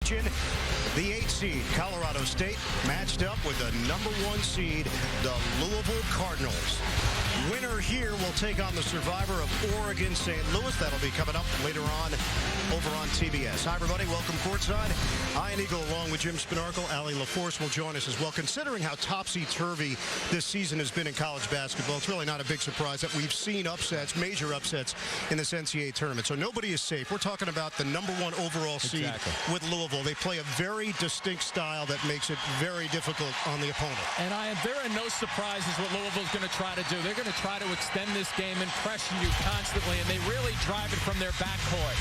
region. The 8 seed, Colorado State, matched up with the number 1 seed, the Louisville Cardinals. Winner here will take on the survivor of Oregon St. Louis. That'll be coming up later on over on TBS. Hi, everybody. Welcome courtside. Ian Eagle along with Jim Spinarkle. Allie LaForce will join us as well. Considering how topsy-turvy this season has been in college basketball, it's really not a big surprise that we've seen upsets, major upsets in this NCAA tournament. So nobody is safe. We're talking about the number 1 overall seed with Louisville. They play a very distinct style that makes it very difficult on the opponent. And there are no surprises what Louisville's going to try to do. They're going to try to extend this game and pressure you constantly, and they really drive it from their backcourt.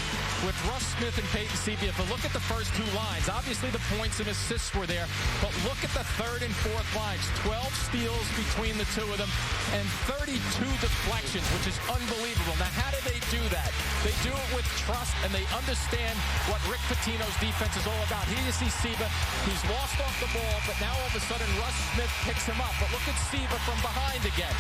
With Russ Smith and Peyton Seavey, if you look at the first 2 lines, obviously the points and assists were there, but look at the 3rd and 4th lines. 12 steals between the 2 of them and 32 deflections, which is unbelievable. Now, how do they do that? They do it with trust, and they understand what Rick Pitino's defense is all about. Here you see Siva. He's lost off the ball, but now all of a sudden Russ Smith picks him up. But look at Siva from behind again.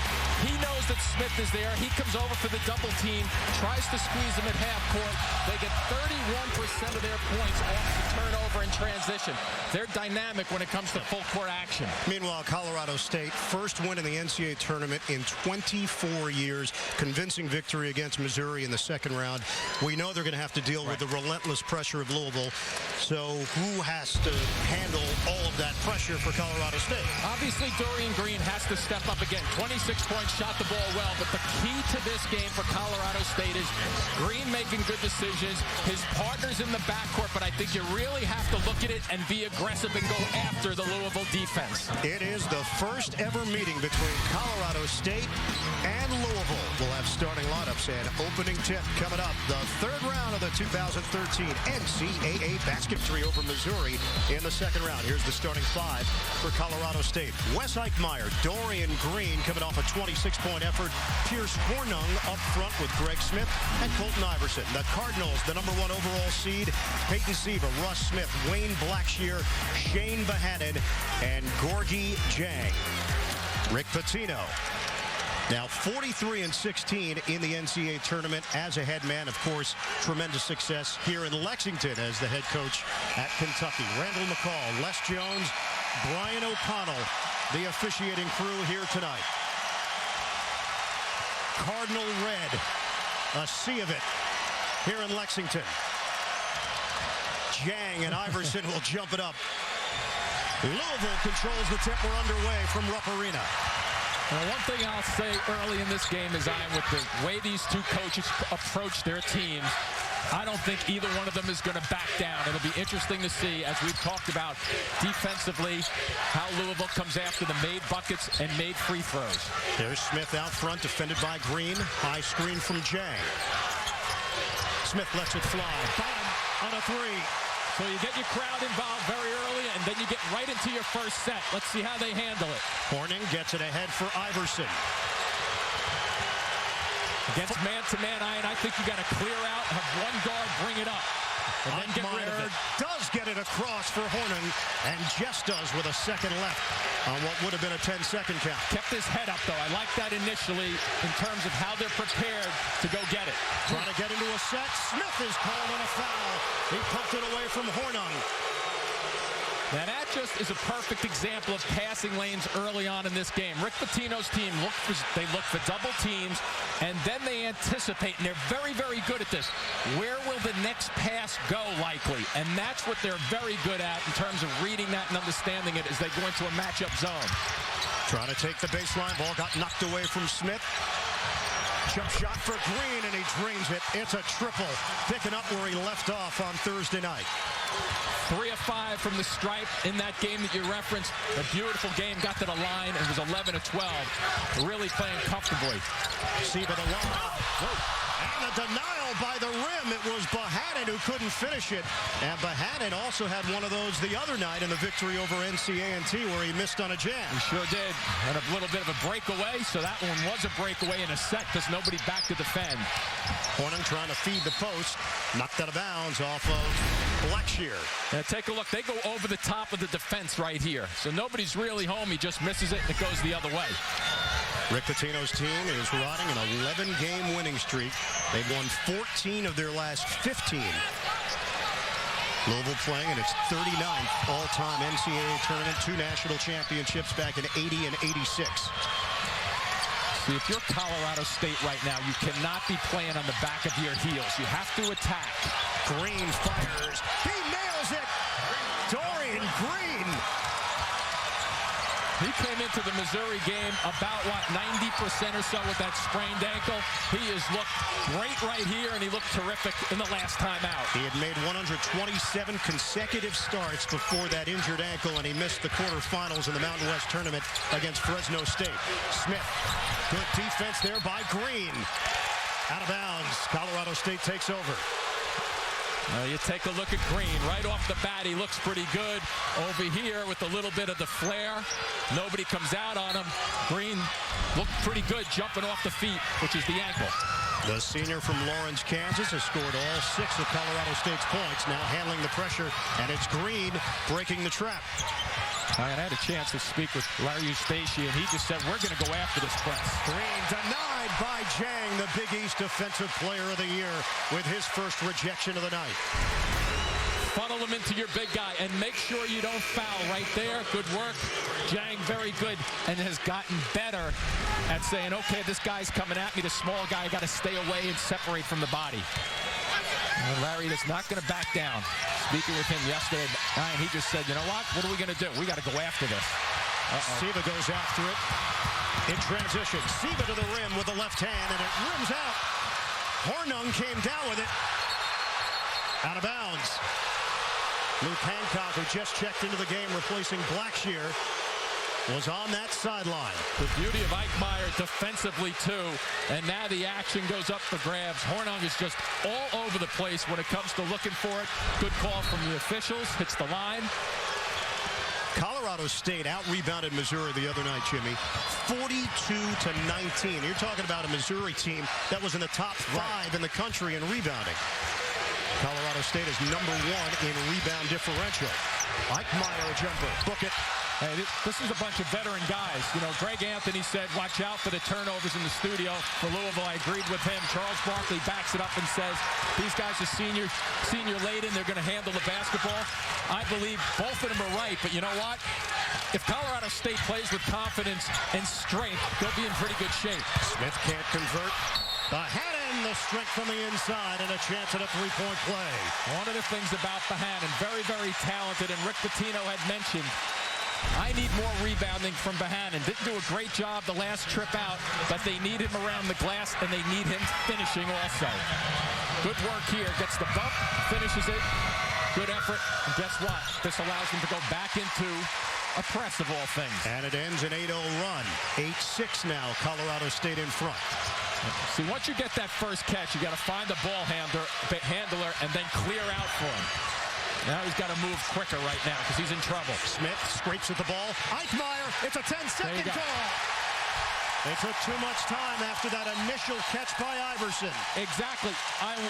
He knows that Smith is there. He comes over for the double team, tries to squeeze him at half court. They get 31% of their points off the turnover and transition. They're dynamic when it comes to full court action. Meanwhile, Colorado State, first win in the NCAA tournament in 24 years. Convincing victory against Missouri in the second round. We know they're going to have to deal with the relentless pressure of Louisville. So who has to handle all of that pressure for Colorado State? Obviously, Dorian Green has to step up again. 26 points, shot the ball well, but the key to this game for Colorado State is Green making good decisions, his partners in the backcourt, but I think you really have to look at it and be aggressive and go after the Louisville defense. It is the first ever meeting between Colorado State and Louisville. We'll have starting lineups and opening tip coming up. The 3rd round of the 2013 NCAA basket 3 over Missouri in the second round. Here's the starting 5 for Colorado State. Wes Eichmeyer, Dorian Green coming off a 26-point effort. Pierce Hornung up front with Greg Smith and Colton Iverson. The Cardinals, the number 1 overall seed, Peyton Siva, Russ Smith, Wayne Blackshear, Shane Behannon, and Gorgie Jang. Rick Pitino. Now 43-16 in the NCAA tournament as a head man. Of course, tremendous success here in Lexington as the head coach at Kentucky. Randall McCall, Les Jones, Brian O'Connell, the officiating crew here tonight. Cardinal red, a sea of it here in Lexington. Jang and Iverson will jump it up. Louisville controls the tip. We're underway from Rupp Arena. Well, one thing I'll say early in this game is with the way these 2 coaches approach their teams, I don't think either one of them is going to back down. It'll be interesting to see, as we've talked about defensively, how Louisville comes after the made buckets and made free throws. There's Smith out front, defended by Green. High screen from Jang. Smith lets it fly. Bottom on a 3. So you get your crowd involved very early, and then you get right into your first set. Let's see how they handle it. Horning gets it ahead for Iverson. Against man-to-man, I think you got to clear out, have one guard bring it up, and then get rid of it. Does get it across for Horning, and just does with a second left on what would have been a 10-second count. Kept his head up, though. I like that initially in terms of how they're prepared to go get it. Trying to get into a set. Smith is called on a foul. He poked it away from Horning. Now that just is a perfect example of passing lanes early on in this game. Rick Pitino's team look for double teams, and then they anticipate, and they're very, very good at this. Where will the next pass go, likely? And that's what they're very good at in terms of reading that and understanding it as they go into a matchup zone. Trying to take the baseline. Ball got knocked away from Smith. Jump shot for Green, and he drains it. It's a triple, picking up where he left off on Thursday night. 3 of 5 from the stripe in that game that you referenced. A beautiful game, got to the line, and was 11 of 12. Really playing comfortably. Siva the lob. And a denial by the rim. It was Behannon who couldn't finish it. And Behannon also had one of those the other night in the victory over NCAA where he missed on a jam. He sure did. And a little bit of a breakaway, so that one was a breakaway in a set because nobody back to defend. Horning trying to feed the post. Knocked out of bounds off of Blackshear. Now take a look. They go over the top of the defense right here. So nobody's really home. He just misses it, and it goes the other way. Rick Pitino's team is riding an 11-game winning streak. They've won 14 of their last 15. Louisville playing in its 39th all-time NCAA tournament, 2 national championships back in 80 and 86. See, if you're Colorado State right now, you cannot be playing on the back of your heels. You have to attack. Green fires. He nails it. Dorian Green. He came into the Missouri game about, 90% or so with that sprained ankle. He has looked great right here, and he looked terrific in the last time out. He had made 127 consecutive starts before that injured ankle, and he missed the quarterfinals in the Mountain West tournament against Fresno State. Smith, good defense there by Green. Out of bounds. Colorado State takes over. You take a look at Green. Right off the bat, he looks pretty good. Over here with a little bit of the flair. Nobody comes out on him. Green looked pretty good jumping off the feet, which is the ankle. The senior from Lawrence, Kansas has scored all 6 of Colorado State's points, now handling the pressure, and it's Green breaking the trap. I had a chance to speak with Larry Eustace, and he just said, we're going to go after this press. Green denied by Jang, the Big East Defensive Player of the Year, with his first rejection of the night. Funnel him into your big guy, and make sure you don't foul right there. Good work. Jang, very good, and has gotten better at saying, okay, this guy's coming at me, the small guy, got to stay away and separate from the body. And Larry is not going to back down. Speaking with him yesterday, and he just said, you know what are we going to do? We got to go after this. Siva goes after it in transition. Siva to the rim with the left hand, and it rims out. Hornung came down with it. Out of bounds. Luke Hancock, who just checked into the game replacing Blackshear, was on that sideline. The beauty of Eichmeyer defensively, too. And now the action goes up for grabs. Hornung is just all over the place when it comes to looking for it. Good call from the officials. Hits the line. Colorado State out-rebounded Missouri the other night, Jimmy. 42-19. You're talking about a Missouri team that was in the top 5 in the country in rebounding. Colorado State is number 1 in rebound differential. Eichmeyer, a jumper. Book it. Hey, this is a bunch of veteran guys. You know, Greg Anthony said, watch out for the turnovers in the studio. For Louisville, I agreed with him. Charles Barkley backs it up and says, these guys are senior laden. They're going to handle the basketball. I believe both of them are right. But you know what? If Colorado State plays with confidence and strength, they'll be in pretty good shape. Smith can't convert. Bohannon, the strength from the inside, and a chance at a three-point play. One of the things about Bohannon, very, very talented, and Rick Pitino had mentioned, I need more rebounding from Bohannon. Didn't do a great job the last trip out, but they need him around the glass, and they need him finishing also. Good work here. Gets the bump, finishes it. Good effort. And guess what? This allows him to go back into a press of all things. And it ends an 8-0 run. 8-6 now. Colorado State in front. See, once you get that first catch, you got to find the ball handler and then clear out for him. Now he's got to move quicker right now because he's in trouble. Smith scrapes at the ball. Eichmeyer, it's a 10-second call. They took too much time after that initial catch by Iverson. Exactly.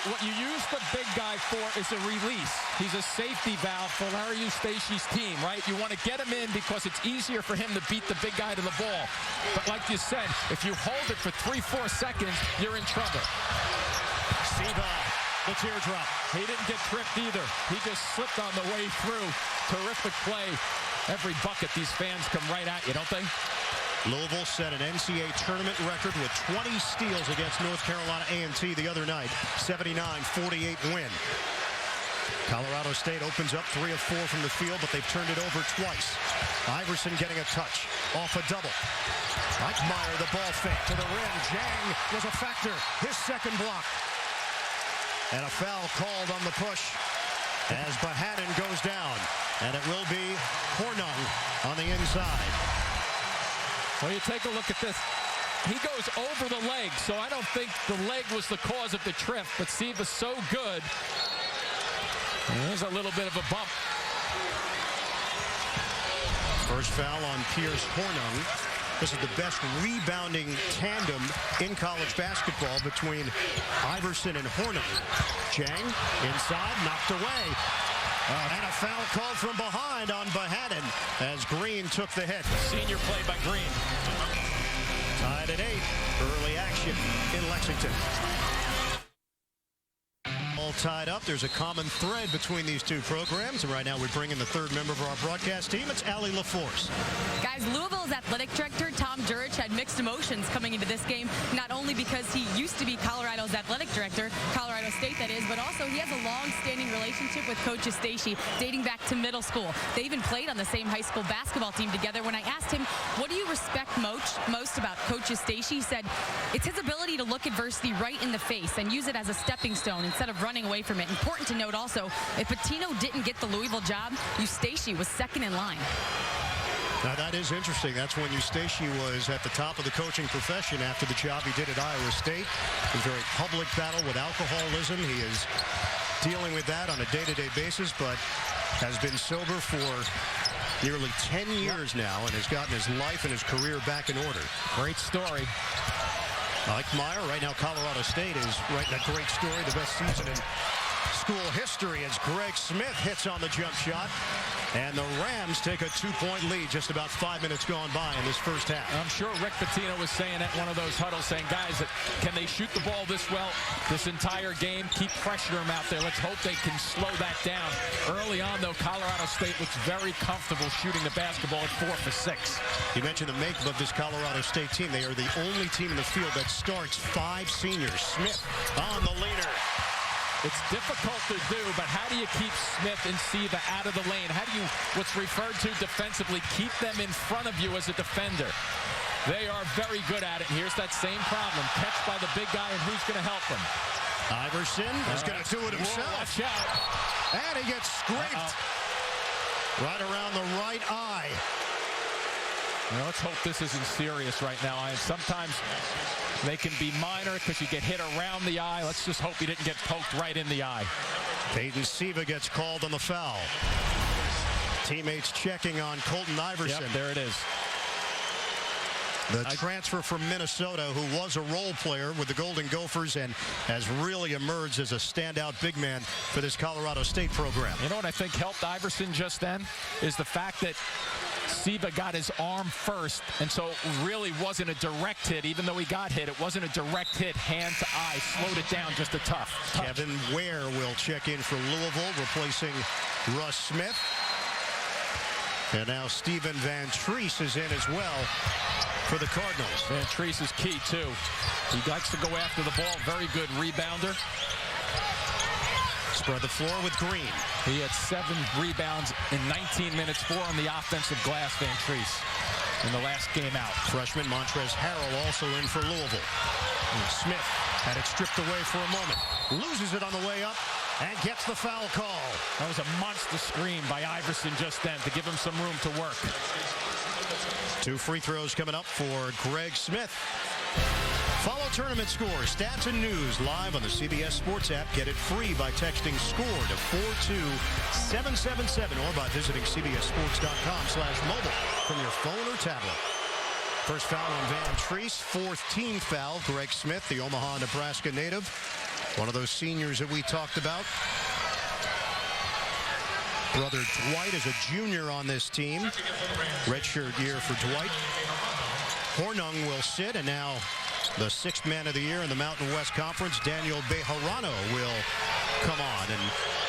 What you use the big guy for is a release. He's a safety valve for Larry Eustace's team, right? You want to get him in because it's easier for him to beat the big guy to the ball. But like you said, if you hold it for 3-4 seconds, you're in trouble. Siva, the teardrop. He didn't get tripped either. He just slipped on the way through. Terrific play. Every bucket, these fans come right at you, don't they? Louisville set an NCAA tournament record with 20 steals against North Carolina A&T the other night. 79-48 win. Colorado State opens up 3 of 4 from the field, but they've turned it over twice. Iverson getting a touch off a double. Eichmeyer, the ball fake to the rim. Jang was a factor. His second block. And a foul called on the push as Bohannon goes down. And it will be Hornung on the inside. Well, you take a look at this. He goes over the leg, so I don't think the leg was the cause of the trip, but Siva's so good. There's a little bit of a bump. First foul on Pierce Hornung. This is the best rebounding tandem in college basketball between Iverson and Hornung. Jang inside, knocked away. And a foul called from behind on Bohannon as Green took the hit. Senior play by Green. Tied at 8. Early action in Lexington. All tied up. There's a common thread between these two programs. And right now we bring in the third member of our broadcast team. It's Allie LaForce. Guys, Louisville's athletic director, Tom Jurich, had mixed emotions coming into this game, not only because he used to be Colorado's athletic director, Colorado State that is, but also he has a long-standing relationship with Coach Eustachy dating back to middle school. They even played on the same high school basketball team together. When I asked him, what do you respect most about Coach Eustachy, he said, it's his ability to look adversity right in the face and use it as a stepping stone instead of running away from it. Important to note also, if Pitino didn't get the Louisville job, Eustachy was second in line. Now that is interesting. That's when Eustachy was at the top of the coaching profession after the job he did at Iowa State. A very public battle with alcoholism. He is dealing with that on a day-to-day basis, but has been sober for nearly 10 years now and has gotten his life and his career back in order. Great story. Eichmeyer, right now Colorado State is writing a great story, the best season in school history as Greg Smith hits on the jump shot. And the Rams take a 2-point lead, just about 5 minutes gone by in this first half. I'm sure Rick Pitino was saying at one of those huddles, saying, guys, can they shoot the ball this well this entire game? Keep pressuring them out there. Let's hope they can slow that down. Early on, though, Colorado State looks very comfortable shooting the basketball at 4 for 6. You mentioned the makeup of this Colorado State team. They are the only team in the field that starts 5 seniors. Smith on the leaner. It's difficult to do, but how do you keep Smith and Siva out of the lane? How do you, what's referred to defensively, keep them in front of you as a defender? They are very good at it. And here's that same problem. Catch by the big guy, and who's going to help them? Iverson is going to do it himself. Watch out. And he gets scraped right around the right eye. Now, let's hope this isn't serious right now. Sometimes they can be minor because you get hit around the eye. Let's just hope he didn't get poked right in the eye. Peyton Siva gets called on the foul. Teammates checking on Colton Iverson. Yep, there it is. The transfer from Minnesota, who was a role player with the Golden Gophers and has really emerged as a standout big man for this Colorado State program. You know what I think helped Iverson just then is the fact that Siva got his arm first, and so it really wasn't a direct hit. Even though he got hit, it wasn't a direct hit, hand to eye. Slowed it down just a touch. Kevin Ware will check in for Louisville, replacing Russ Smith. And now Steven Van Treese is in as well for the Cardinals. Van Treese is key, too. He likes to go after the ball. Very good rebounder. Spread the floor with Green. He had 7 rebounds in 19 minutes, 4 on the offensive glass, Van Treese, in the last game out. Freshman Montrezl Harrell also in for Louisville. And Smith had it stripped away for a moment. Loses it on the way up and gets the foul call. That was a monster screen by Iverson just then to give him some room to work. 2 free throws coming up for Greg Smith. Follow tournament scores, stats, and news live on the CBS Sports app. Get it free by texting SCORE to 42777 or by visiting cbssports.com/mobile from your phone or tablet. First foul on Van Treese, 4th team foul. Greg Smith, the Omaha, Nebraska native, one of those seniors that we talked about. Brother Dwight is a junior on this team. Redshirt year for Dwight. Hornung will sit, and now the 6th man of the year in the Mountain West Conference, Daniel Bejarano, will come on, and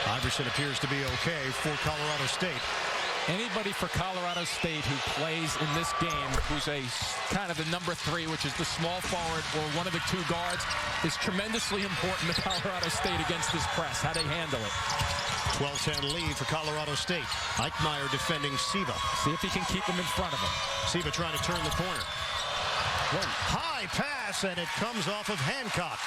Iverson appears to be okay for Colorado State. Anybody for Colorado State who plays in this game who's a kind of the number 3, which is the small forward or one of the 2 guards, is tremendously important to Colorado State against this press, how they handle it. 12-10 lead for Colorado State. Eichmeyer defending Siva. See if he can keep him in front of him. Siva trying to turn the corner. Whoa. High pass, and it comes off of Hancock.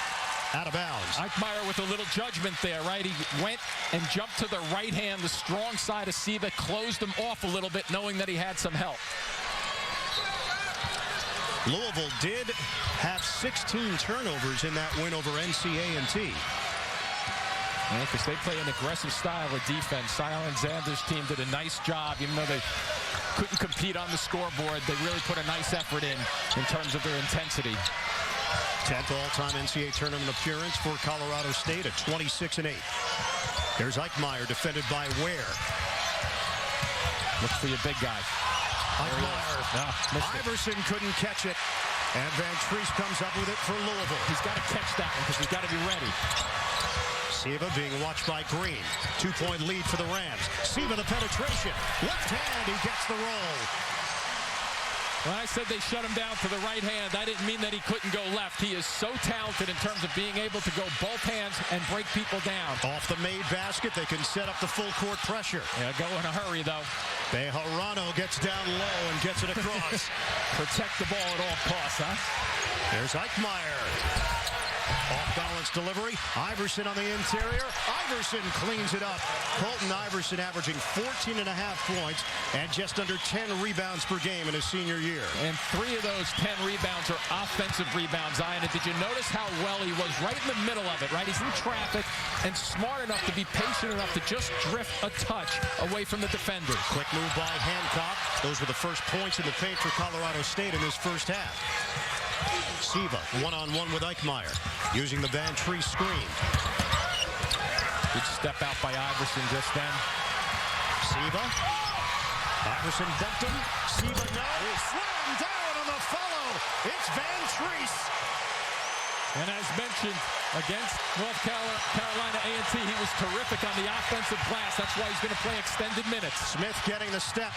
Out of bounds. Eichmeyer with a little judgment there, right? He went and jumped to the right hand, the strong side of Siva, closed him off a little bit, knowing that he had some help. Louisville did have 16 turnovers in that win over NCAA. Because they play an aggressive style of defense. Cy Alexander's team did a nice job, even though they couldn't compete on the scoreboard. They really put a nice effort in terms of their intensity. 10th all-time NCAA tournament appearance for Colorado State at 26-8. Here's Eichmeyer, defended by Ware. Look for your big guy. Eichmeyer. Iverson couldn't catch it, and Van Treese comes up with it for Louisville. He's got to catch that one because he's got to be ready. Siva being watched by Green. 2-point lead for the Rams. Siva the penetration. Left hand, he gets the roll. When I said they shut him down to the right hand, I didn't mean that he couldn't go left. He is so talented in terms of being able to go both hands and break people down. Off the made basket, they can set up the full court pressure. Yeah, go in a hurry, though. Bejarano gets down low and gets it across. Protect the ball at all costs, huh? There's Eichmeyer. Off-balance delivery. Iverson on the interior. Iverson cleans it up. Colton Iverson averaging 14.5 points and just under 10 rebounds per game in his senior year. And 3 of those 10 rebounds are offensive rebounds, Ian. And did you notice how well he was right in the middle of it, right? He's in traffic and smart enough to be patient enough to just drift a touch away from the defender. Quick move by Hancock. Those were the first points in the paint for Colorado State in this first half. Siva one-on-one with Eichmeyer using the Van Tree screen. Good step out by Iverson just then. Siva. Iverson dumped him. Siva no. Slam down on the follow. It's Van Treese. And as mentioned, against North Carolina A&T, he was terrific on the offensive glass. That's why he's going to play extended minutes. Smith getting the step.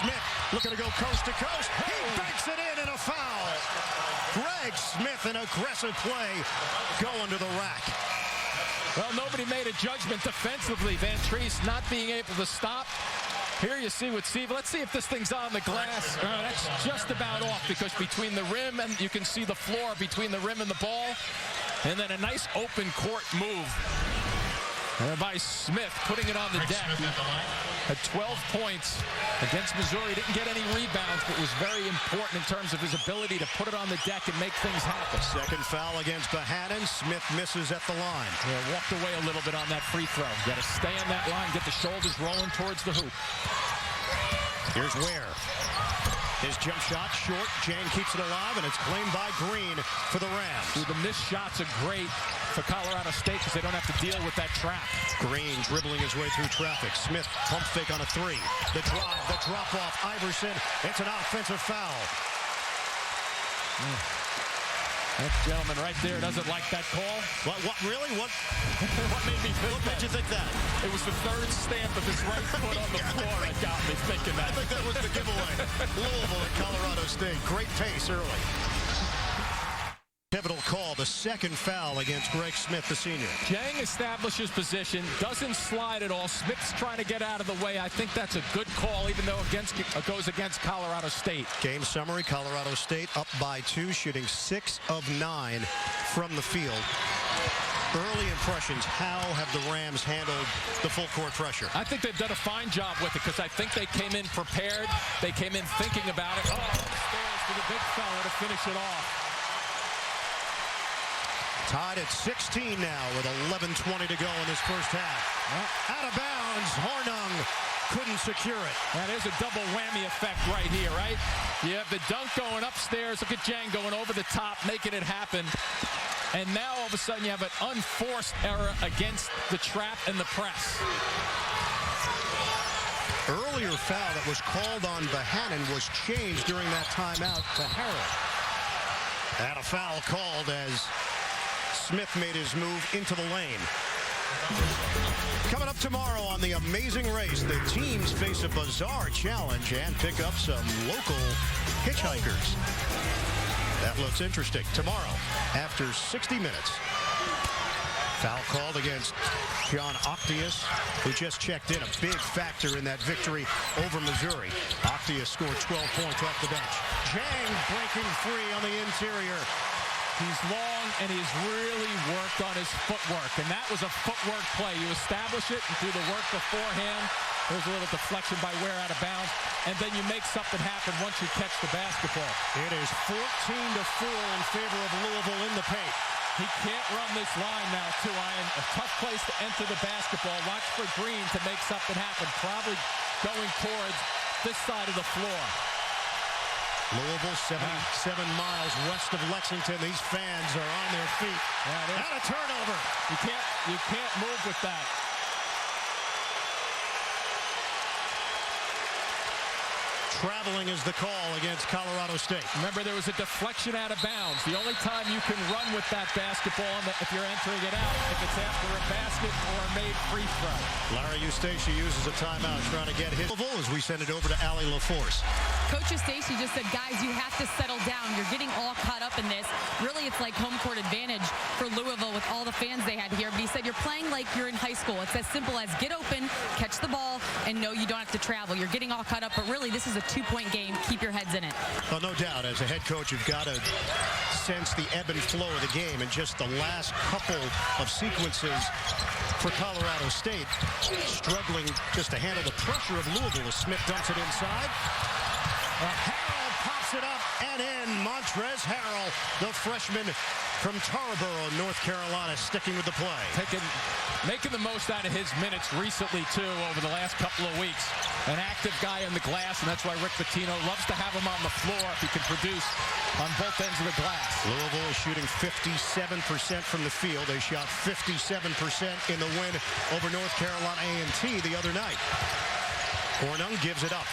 Smith looking to go coast to coast. He banks it in and a foul. Greg Smith, an aggressive play, going to the rack. Well, nobody made a judgment defensively. Van Treese not being able to stop. Here you see with Siva. Let's see if this thing's on the glass. That's just about off because between the rim and you can see the floor between the rim and the ball. And then a nice open court move by Smith, putting it on the deck. Had 12 points against Missouri. Didn't get any rebounds, but was very important in terms of his ability to put it on the deck and make things happen. Second foul against Bohannon. Smith misses at the line. Yeah, walked away a little bit on that free throw. Got to stay on that line, get the shoulders rolling towards the hoop. Here's Ware. His jump shot short. Jang keeps it alive, and it's claimed by Green for the Rams. Dude, the missed shots are great for Colorado State because they don't have to deal with that trap. Green dribbling his way through traffic. Smith pump fake on a 3. The drive, the drop off. Iverson. It's an offensive foul. That gentleman right there doesn't like that call. What really? What made me think What made you think that? It was the third stamp of his right foot on the floor that got me thinking that. I think that was the giveaway. Louisville and Colorado State. Great pace early. Pivotal call, the second foul against Greg Smith, the senior. Jang establishes position, doesn't slide at all. Smith's trying to get out of the way. I think that's a good call, even though it goes against Colorado State. Game summary, Colorado State up by 2, shooting 6 of 9 from the field. Early impressions, how have the Rams handled the full court pressure? I think they've done a fine job with it because I think they came in prepared. They came in thinking about it. Oh, upstairs to the big fella to finish it off. Tied at 16 now with 11:20 to go in this first half. Out of bounds, Hornung couldn't secure it. That is a double whammy effect right here, right? You have the dunk going upstairs. Look at Jang going over the top, making it happen. And now all of a sudden you have an unforced error against the trap and the press. Earlier foul that was called on Bohannon was changed during that timeout to Harrell. And a foul called as Smith made his move into the lane. Coming up tomorrow on The Amazing Race, the teams face a bizarre challenge and pick up some local hitchhikers. That looks interesting. Tomorrow, after 60 minutes. Foul called against John Octius, who just checked in, a big factor in that victory over Missouri. Octius scored 12 points off the bench. Jang breaking free on the interior. He's long, and he's really worked on his footwork, and that was a footwork play. You establish it and do the work beforehand. There's a little deflection by Ware out of bounds, and then you make something happen once you catch the basketball. It is 14-4 in favor of Louisville in the paint. He can't run this line now, too, Ian. A tough place to enter the basketball. Watch for Green to make something happen, probably going towards this side of the floor. Louisville, 77 miles west of Lexington. These fans are on their feet. And a turnover. You can't move with that. Traveling is the call against Colorado State. Remember, there was a deflection out of bounds. The only time you can run with that basketball if you're entering it out, if it's after a basket or a made free throw. Larry Eustacia uses a timeout trying to get his as we send it over to Allie LaForce. Coach Eustacia just said, guys, you have to settle down. You're getting all caught up in this. Really, it's like home court advantage for Louisville with all the fans they had here. But he said, you're playing like you're in high school. It's as simple as get open, catch the ball, and no, you don't have to travel. You're getting all caught up, but really, this is a two-point game. Keep your heads in it. Well, no doubt. As a head coach, you've got to sense the ebb and flow of the game. And just the last couple of sequences for Colorado State, struggling just to handle the pressure of Louisville as Smith dumps it inside. Harrell pops it up and in. Montrezl Harrell, the freshman from Tarboro, North Carolina, sticking with the play. Making the most out of his minutes recently, too, over the last couple of weeks. An active guy on the glass, and that's why Rick Pitino loves to have him on the floor if he can produce on both ends of the glass. Louisville is shooting 57% from the field. They shot 57% in the win over North Carolina A&T the other night. Hornung gives it up.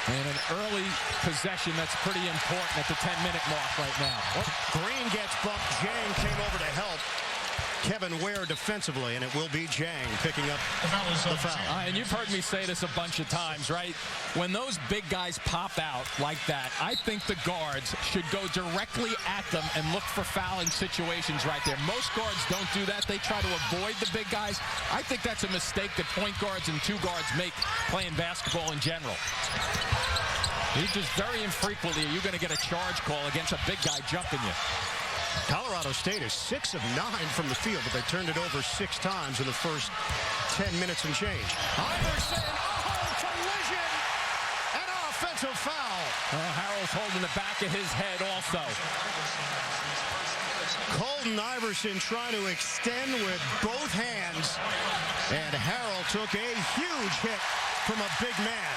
And an early possession that's pretty important at the 10-minute mark right now. Green gets bumped. Jang came over to help Kevin Ware defensively, and it will be Jang picking up the foul. And you've heard me say this a bunch of times, right? When those big guys pop out like that, I think the guards should go directly at them and look for fouling situations right there. Most guards don't do that. They try to avoid the big guys. I think that's a mistake that point guards and two guards make playing basketball in general. You just very infrequently are you going to get a charge call against a big guy jumping you. Colorado State is 6 of 9 from the field, but they turned it over 6 times in the first 10 minutes and change. Iverson, collision, an offensive foul. Harrell's holding the back of his head also. Colton Iverson trying to extend with both hands, and Harrell took a huge hit from a big man.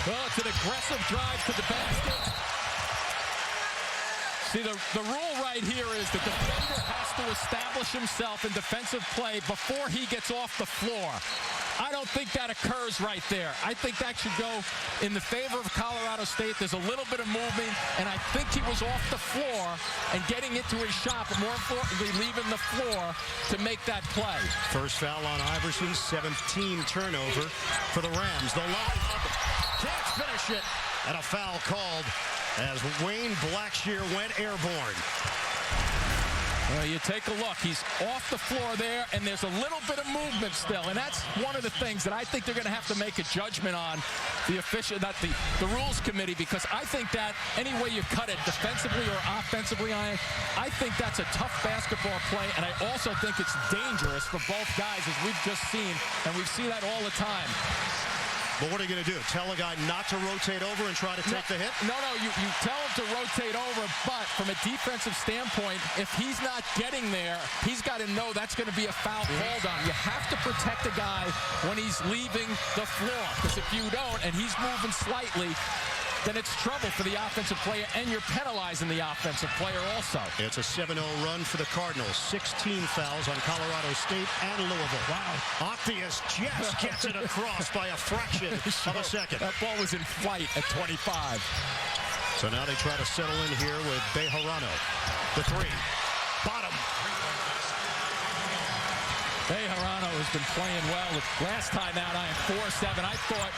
Well, it's an aggressive drive to the basket. See, the rule right here is the defender has to establish himself in defensive play before he gets off the floor. I don't think that occurs right there. I think that should go in the favor of Colorado State. There's a little bit of movement, and I think he was off the floor and getting into his shot, but more importantly, leaving the floor to make that play. First foul on Iverson, 17 turnover for the Rams. The line can't finish it, and a foul called as Wayne Blackshear went airborne. Well, you take a look. He's off the floor there, and there's a little bit of movement still. And that's one of the things that I think they're going to have to make a judgment on, the rules committee, because I think that any way you cut it, defensively or offensively, I think that's a tough basketball play, and I also think it's dangerous for both guys, as we've just seen, and we see that all the time. But what are you going to do? Tell a guy not to rotate over and try to take the hit? No, you tell him to rotate over, but from a defensive standpoint, if he's not getting there, he's got to know that's going to be a foul called on. You have to protect a guy when he's leaving the floor, because if you don't, and he's moving slightly, then it's trouble for the offensive player, and you're penalizing the offensive player also. It's a 7-0 run for the Cardinals. 16 fouls on Colorado State and Louisville. Wow. Octius just gets it across by a fraction of a second. That ball was in flight at 25. So now they try to settle in here with Bejarano. The three. Bottom. Bejarano has been playing well. Last time out, I am 4-7. I thought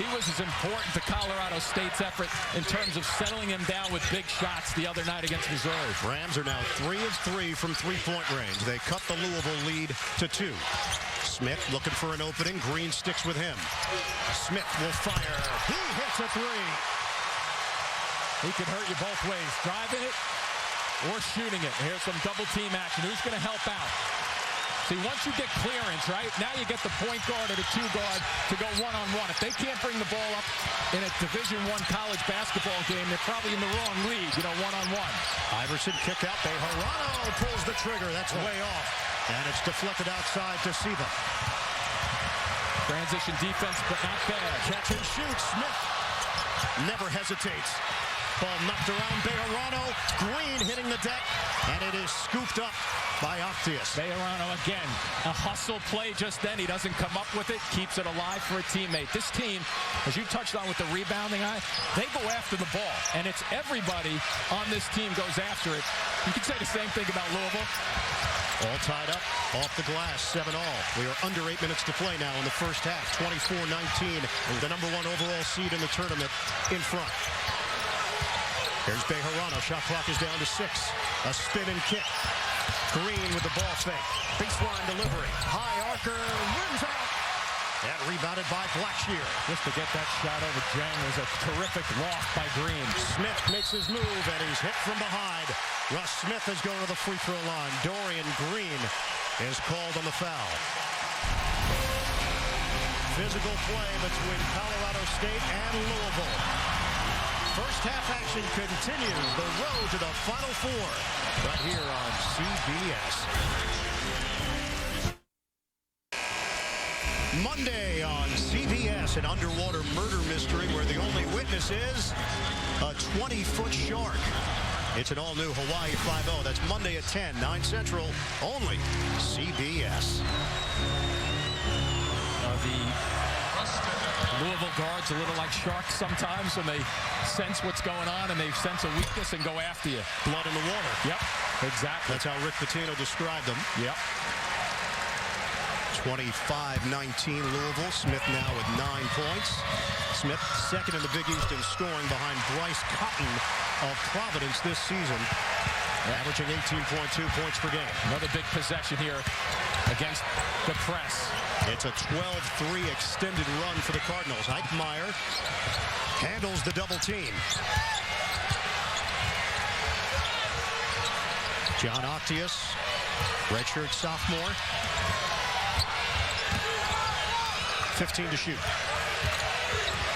he was as important to Colorado State's effort in terms of settling him down with big shots the other night against Missouri. Rams are now 3 of 3 from three-point range. They cut the Louisville lead to 2. Smith looking for an opening. Green sticks with him. Smith will fire. He hits a 3. He can hurt you both ways, driving it or shooting it. Here's some double-team action. Who's going to help out? See, once you get clearance, right, now you get the point guard or the 2 guard to go one-on-one. If they can't bring the ball up in a Division I college basketball game, they're probably in the wrong league, one-on-one. Iverson kick out. Bejarano pulls the trigger. That's way off. And it's deflected outside to Siva. Transition defense, but not bad. Catch and shoot. Smith never hesitates. Ball knocked around Bejarano. Green hitting the deck, and it is scooped up by Octius. Bejarano again. A hustle play just then. He doesn't come up with it. Keeps it alive for a teammate. This team, as you touched on with the rebounding eye, they go after the ball. And it's everybody on this team goes after it. You can say the same thing about Louisville. All tied up, off the glass, 7-all. We are under 8 minutes to play now in the first half. 24-19, the #1 overall seed in the tournament in front. Here's Bejarano. Shot clock is down to 6. A spin and kick. Green with the ball fake. Baseline delivery. High archer. Rims out. And rebounded by Blackshear. Just to get that shot over Jang was a terrific loss by Green. Smith makes his move, and he's hit from behind. Russ Smith is going to the free throw line. Dorian Green is called on the foul. Physical play between Colorado State and Louisville. First half action continues. The road to the Final Four right here on CBS. Monday on CBS, an underwater murder mystery where the only witness is a 20-foot shark. It's an all-new Hawaii 5-0. That's Monday at 10, 9 Central, only CBS. The Louisville guards a little like sharks sometimes when they sense what's going on and they sense a weakness and go after you. Blood in the water. Yep, exactly. That's how Rick Pitino described them. Yep. 25-19 Louisville. Smith now with 9 points. Smith second in the Big East in scoring behind Bryce Cotton of Providence this season, averaging 18.2 points per game. Another big possession here against the press. It's a 12-3 extended run for the Cardinals. Eichmeyer handles the double team. John Octius, redshirt sophomore. 15 to shoot.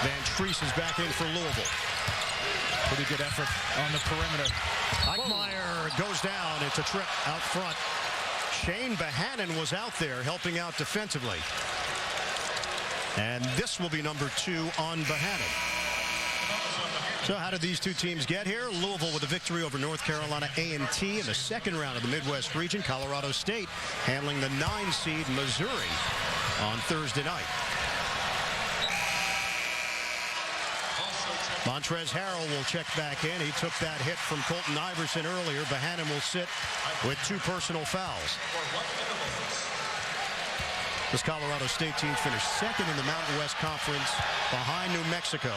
Van Treese is back in for Louisville. Pretty good effort on the perimeter. Eichmeyer goes down. It's a trip out front. Shane Bohannon was out there helping out defensively. And this will be number 2 on Bohannon. So how did these two teams get here? Louisville with a victory over North Carolina A&T in the second round of the Midwest region. Colorado State handling the 9-seed Missouri on Thursday night. Montrezl Harrell will check back in. He took that hit from Colton Iverson earlier. Bohannon will sit with 2 personal fouls. This Colorado State team finished second in the Mountain West Conference behind New Mexico.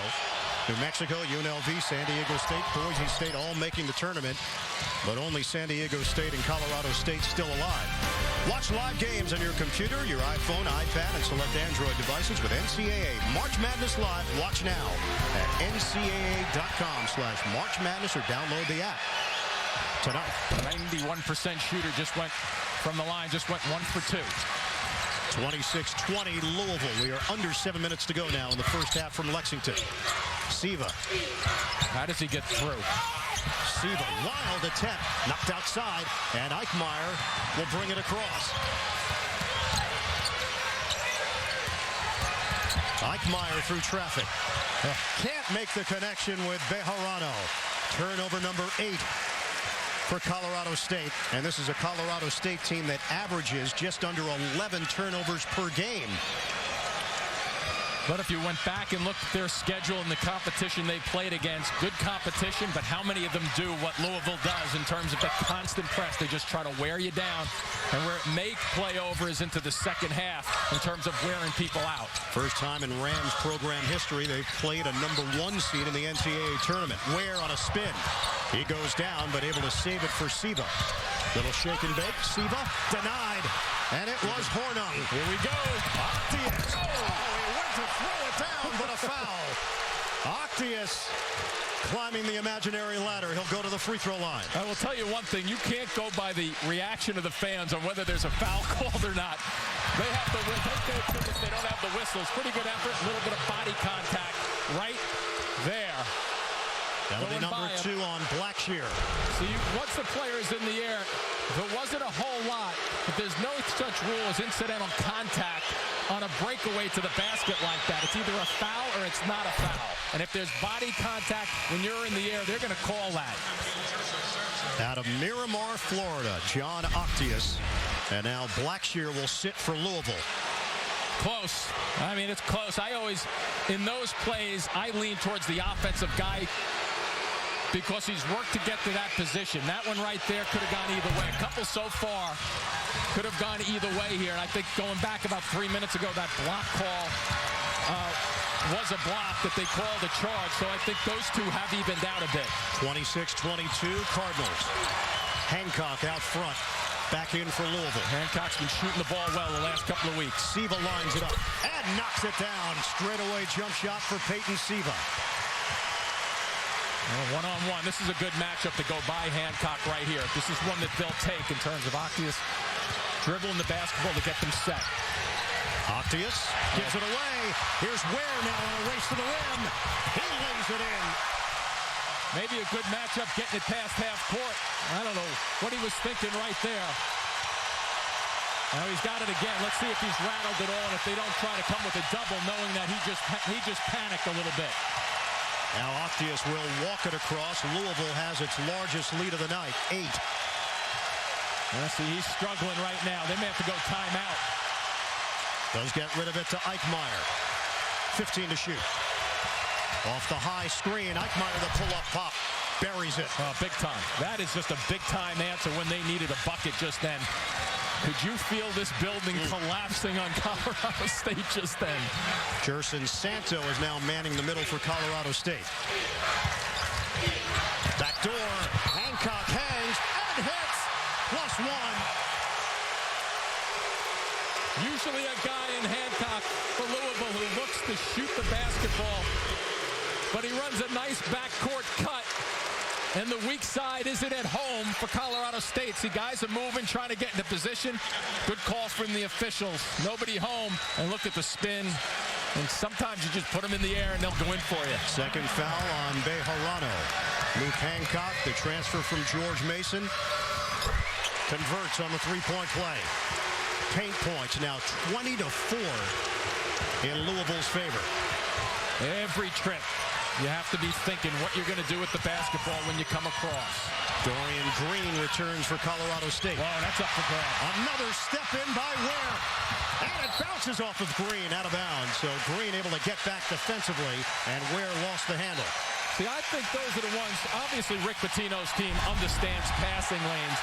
New Mexico, UNLV, San Diego State, Boise State all making the tournament, but only San Diego State and Colorado State still alive. Watch live games on your computer, your iPhone, iPad, and select Android devices with NCAA March Madness Live. Watch now at ncaa.com/March Madness or download the app tonight. 91% shooter just went from the line, just went 1 for 2. 26-20 Louisville. We are under 7 minutes to go now in the first half from Lexington. Siva. How does he get through? Siva, wild attempt, knocked outside, and Eichmeyer will bring it across. Eichmeyer through traffic. Can't make the connection with Bejarano. Turnover number 8 for Colorado State. And this is a Colorado State team that averages just under 11 turnovers per game. But if you went back and looked at their schedule and the competition they played against, good competition, but how many of them do what Louisville does in terms of the constant press? They just try to wear you down, and where it may play over is into the second half in terms of wearing people out. First time in Rams program history they've played a number 1 seed in the NCAA tournament. Ware on a spin. He goes down, but able to save it for Siva. Little shake and bake. Siva denied, and it was Hornung. Here we go. Octius. Oh, he went to throw it down, but a foul. Octius climbing the imaginary ladder. He'll go to the free throw line. I will tell you one thing. You can't go by the reaction of the fans on whether there's a foul called or not. They have the whistle. They don't have the whistles. Pretty good effort. A little bit of body contact right there. That'll be number 2 on Blackshear. See, once the player is in the air, there wasn't a whole lot, but there's no such rule as incidental contact on a breakaway to the basket like that. It's either a foul or it's not a foul. And if there's body contact when you're in the air, they're going to call that. Out of Miramar, Florida, John Octius. And now Blackshear will sit for Louisville. Close. I mean, it's close. I always, in those plays, I lean towards the offensive guy because he's worked to get to that position. That one right there could have gone either way. A couple so far could have gone either way here. And I think going back about 3 minutes ago, that block call was a block that they called a charge. So I think those two have evened out a bit. 26-22 Cardinals. Hancock out front. Back in for Louisville. Hancock's been shooting the ball well the last couple of weeks. Siva lines it up and knocks it down. Straightaway jump shot for Peyton Siva. One-on-one. This is a good matchup to go by Hancock right here. This is one that they'll take in terms of Octius dribbling the basketball to get them set. Octius gives it away. Here's Ware now on a race to the rim. He lays it in. Maybe a good matchup getting it past half court. I don't know what he was thinking right there. Now he's got it again. Let's see if he's rattled at all and if they don't try to come with a double, knowing that he just panicked a little bit. Now Octius will walk it across. Louisville has its largest lead of the night, 8. Let's see, he's struggling right now. They may have to go timeout. Does get rid of it to Eichmeyer. 15 to shoot. Off the high screen, Eichmeyer the pull-up pop. Buries it. Oh, big time. That is just a big-time answer when they needed a bucket just then. Could you feel this building collapsing on Colorado State just then? Jerson Santo is now manning the middle for Colorado State. Back door. Hancock hangs and hits. +1. Usually a guy in Hancock for Louisville who looks to shoot the basketball, but he runs a nice backcourt cut, and the weak side isn't at home for Colorado State. See, guys are moving, trying to get into position. Good call from the officials. Nobody home, and look at the spin. And sometimes you just put them in the air and they'll go in for you. Second foul on Bejarano. Luke Hancock, the transfer from George Mason, converts on the three-point play. Paint points now 20-4 in Louisville's favor. Every trip, you have to be thinking what you're going to do with the basketball when you come across. Dorian Green returns for Colorado State. Oh, that's up for grabs. Another step in by Ware. And it bounces off of Green out of bounds. So Green able to get back defensively, and Ware lost the handle. See, I think those are the ones, obviously Rick Pitino's team understands passing lanes,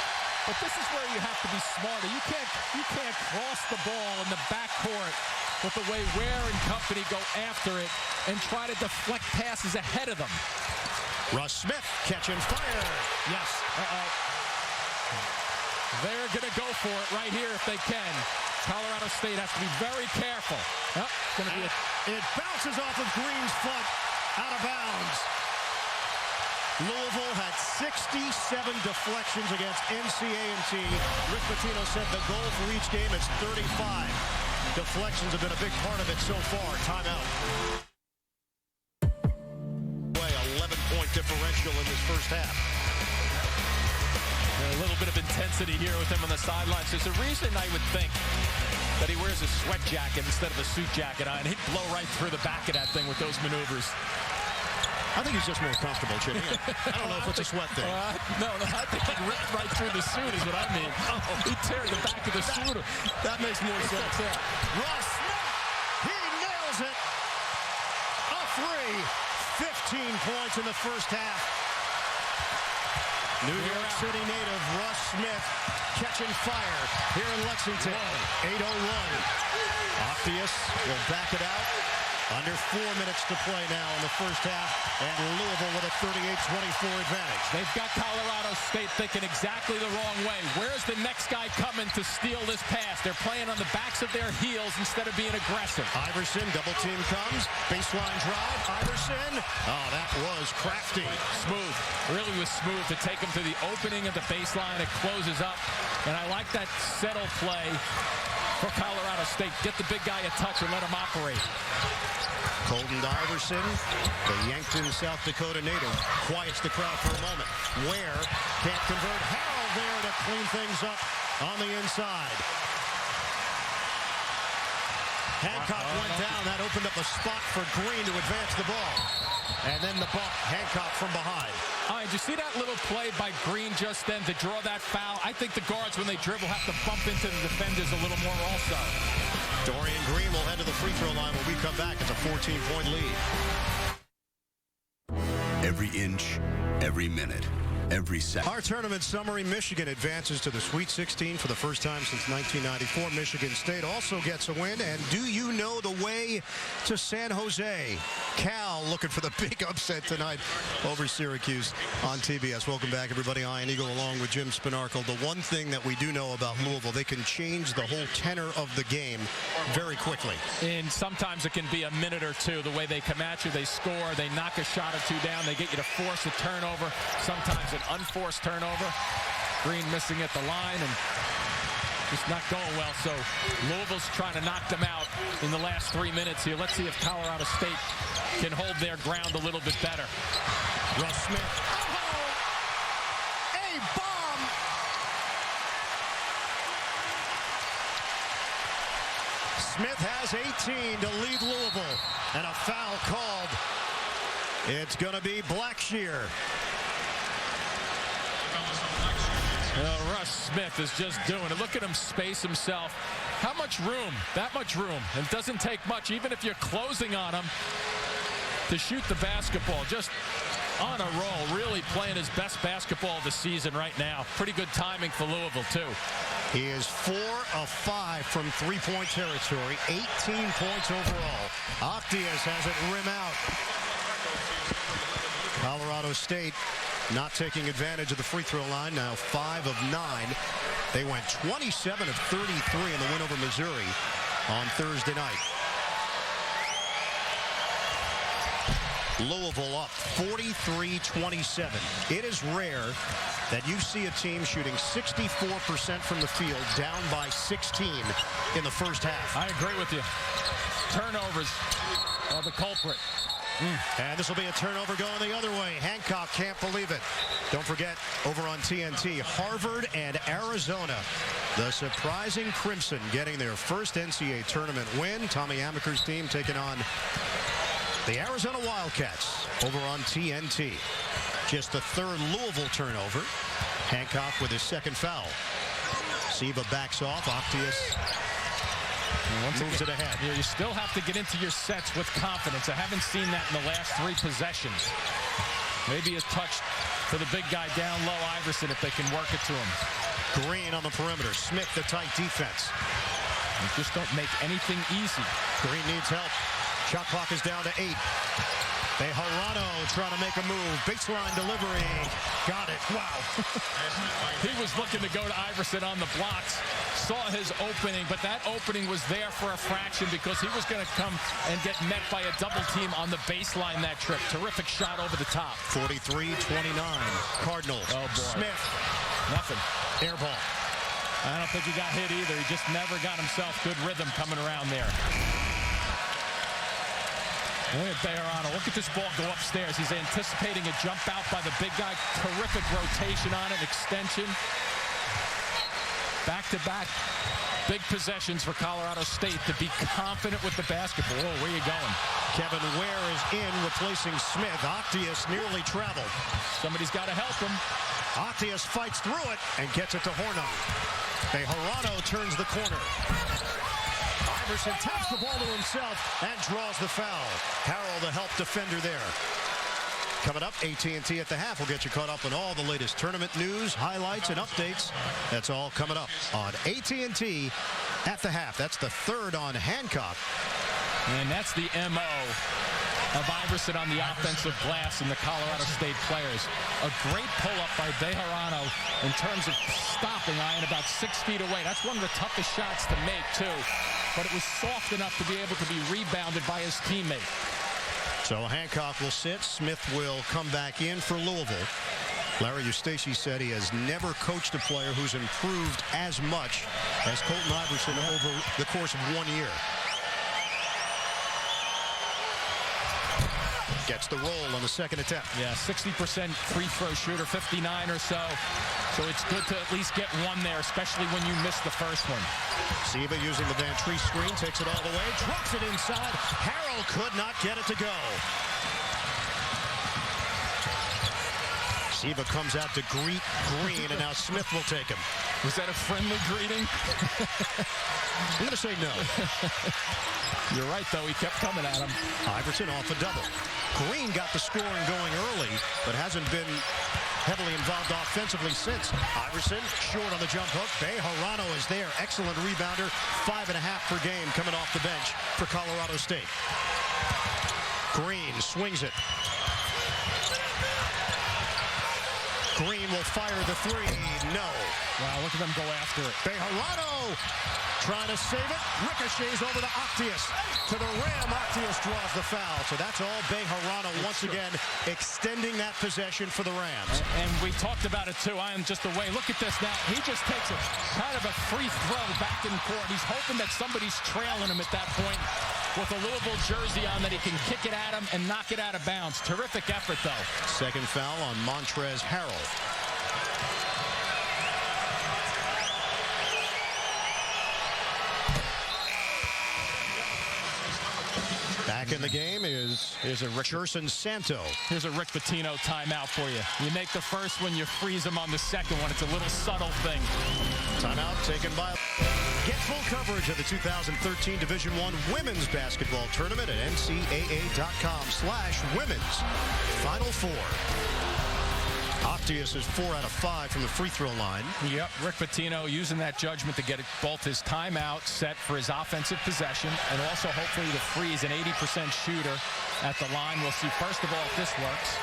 but this is where you have to be smarter. You can't cross the ball in the backcourt with the way Ware and company go after it and try to deflect passes ahead of them. Russ Smith catching fire. Yes. They're going to go for it right here if they can. Colorado State has to be very careful. Oh, it's going to be it bounces off of Green's foot out of bounds. Louisville had 67 deflections against NCAA. Rick Pitino said the goal for each game is 35. Deflections have been a big part of it so far. Timeout. 11-point differential in this first half. A little bit of intensity here with him on the sidelines. There's a reason I would think that he wears a sweat jacket instead of a suit jacket on. He'd blow right through the back of that thing with those maneuvers. I think he's just more comfortable, Jimmy. I don't know if it's a sweat thing. No, I think he ripped right through the suit is what I mean. He teared the back of the suit. That makes more sense. Yeah. Russ Smith, he nails it. A free. 15 points in the first half. New York City native Russ Smith catching fire here in Lexington. 8:01. Octius will back it out. Under 4 minutes to play now in the first half, and Louisville with a 38-24 advantage. They've got Colorado State thinking exactly the wrong way. Where's the next guy coming to steal this pass? They're playing on the backs of their heels instead of being aggressive. Iverson, double team comes, baseline drive, Iverson. Oh, that was crafty. Smooth, really was smooth to take him to the opening of the baseline. It closes up, and I like that settle play for Colorado State. Get the big guy a touch and let him operate. Colton Iverson, the Yankton, South Dakota native, quiets the crowd for a moment. Ware can't convert. Harrell there to clean things up on the inside. Hancock went down. That opened up a spot for Green to advance the ball. And then the bump, Hancock from behind. All right, did you see that little play by Green just then to draw that foul? I think the guards, when they dribble, have to bump into the defenders a little more also. Dorian Green will head to the free throw line when we come back. It's a 14-point lead. Every inch, every minute, every second. Our tournament summary: Michigan advances to the Sweet 16 for the first time since 1994. Michigan State also gets a win. And do you know the way to San Jose? Cal looking for the big upset tonight over Syracuse on TBS. Welcome back, everybody. Ian Eagle along with Jim Spinarkle. The one thing that we do know about Louisville, they can change the whole tenor of the game very quickly. And sometimes it can be a minute or two. The way they come at you, they score, they knock a shot or two down, they get you to force a turnover, sometimes an unforced turnover. Green missing at the line and just not going well. So Louisville's trying to knock them out in the last 3 minutes here. Let's see if Colorado State can hold their ground a little bit better. Russ Smith. A bomb. Smith has 18 to lead Louisville. And a foul called. It's going to be Blackshear. Russ Smith is just doing it. Look at him space himself. How much room? That much room. It doesn't take much, even if you're closing on him, to shoot the basketball. Just on a roll, really playing his best basketball of the season right now. Pretty good timing for Louisville, too. He is 4 of 5 from three-point territory, 18 points overall. Octius has it rim out. Colorado State not taking advantage of the free throw line, now 5 of 9. They went 27 of 33 in the win over Missouri on Thursday night. Louisville up 43-27. It is rare that you see a team shooting 64% from the field, down by 16 in the first half. I agree with you. Turnovers are the culprit. And this will be a turnover going the other way. Hancock can't believe it. Don't forget, over on TNT, Harvard and Arizona. The surprising Crimson getting their first NCAA tournament win. Tommy Amaker's team taking on the Arizona Wildcats over on TNT. Just the third Louisville turnover. Hancock with his second foul. Siva backs off. Octius moves it ahead. You still have to get into your sets with confidence. I haven't seen that in the last 3 possessions. Maybe a touch for the big guy down low, Iverson, if they can work it to him. Green on the perimeter. Smith, the tight defense. You just don't make anything easy. Green needs help. Shot clock is down to 8. Bejarano trying to make a move. Baseline delivery. Got it. Wow. He was looking to go to Iverson on the blocks. Saw his opening, but that opening was there for a fraction because he was going to come and get met by a double team on the baseline that trip. Terrific shot over the top. 43-29. Cardinals. Oh, boy. Smith. Nothing. Air ball. I don't think he got hit either. He just never got himself good rhythm coming around there. Look at Bejarano. Look at this ball go upstairs. He's anticipating a jump out by the big guy. Terrific rotation on it, extension. Back-to-back big possessions for Colorado State to be confident with the basketball. Oh, where are you going? Kevin Ware is in, replacing Smith. Octius nearly traveled. Somebody's got to help him. Octius fights through it and gets it to Hornung. Bejarano turns the corner. Iverson taps the ball to himself and draws the foul. Harrell, the help defender there. Coming up, AT&T at the half. We'll get you caught up on all the latest tournament news, highlights, and updates. That's all coming up on AT&T at the half. That's the third on Hancock. And that's the MO of Iverson on the offensive glass and the Colorado State players. A great pull-up by Bejarano in terms of stopping Ian about 6 feet away. That's one of the toughest shots to make, too. But it was soft enough to be able to be rebounded by his teammate. So Hancock will sit. Smith will come back in for Louisville. Larry Eustachy said he has never coached a player who's improved as much as Colton Iverson over the course of 1 year. gets the roll on the second attempt. Yeah, 60% free throw shooter, 59 or so. So it's good to at least get one there, especially when you miss the first one. Siva using the Van Tree screen, takes it all the way, drops it inside. Harrell could not get it to go. Siva comes out to greet Green, and now Smith will take him. Was that a friendly greeting? I'm going to say no. You're right, though. He kept coming at him. Iverson off a double. Green got the scoring going early, but hasn't been heavily involved offensively since. Iverson short on the jump hook. Bejarano is there. Excellent rebounder. 5.5 per game coming off the bench for Colorado State. Green swings it. Green will fire the three. No. Wow, look at them go after it. Bejarano trying to save it. Ricochets over to Octius. To the rim. Octius draws the foul. So that's all Bejarano once again extending that possession for the Rams. And we talked about it too. I am just away. Look at this now. He just takes a kind of a free throw back in court. He's hoping that somebody's trailing him at that point with a Louisville jersey on, that he can kick it at him and knock it out of bounds. Terrific effort, though. Second foul on Montrezl Harrell. Back in the game is a Richardson Santo. Here's a Rick Pitino timeout for you. You make the first one, you freeze him on the second one. It's a little subtle thing. Timeout taken by... Get full coverage of the 2013 Division I Women's Basketball Tournament at ncaa.com/women's Final Four. Octius is 4 out of 5 from the free throw line. Yep, Rick Pitino using that judgment to get both his timeout set for his offensive possession and also hopefully to freeze an 80% shooter at the line. We'll see first of all if this works.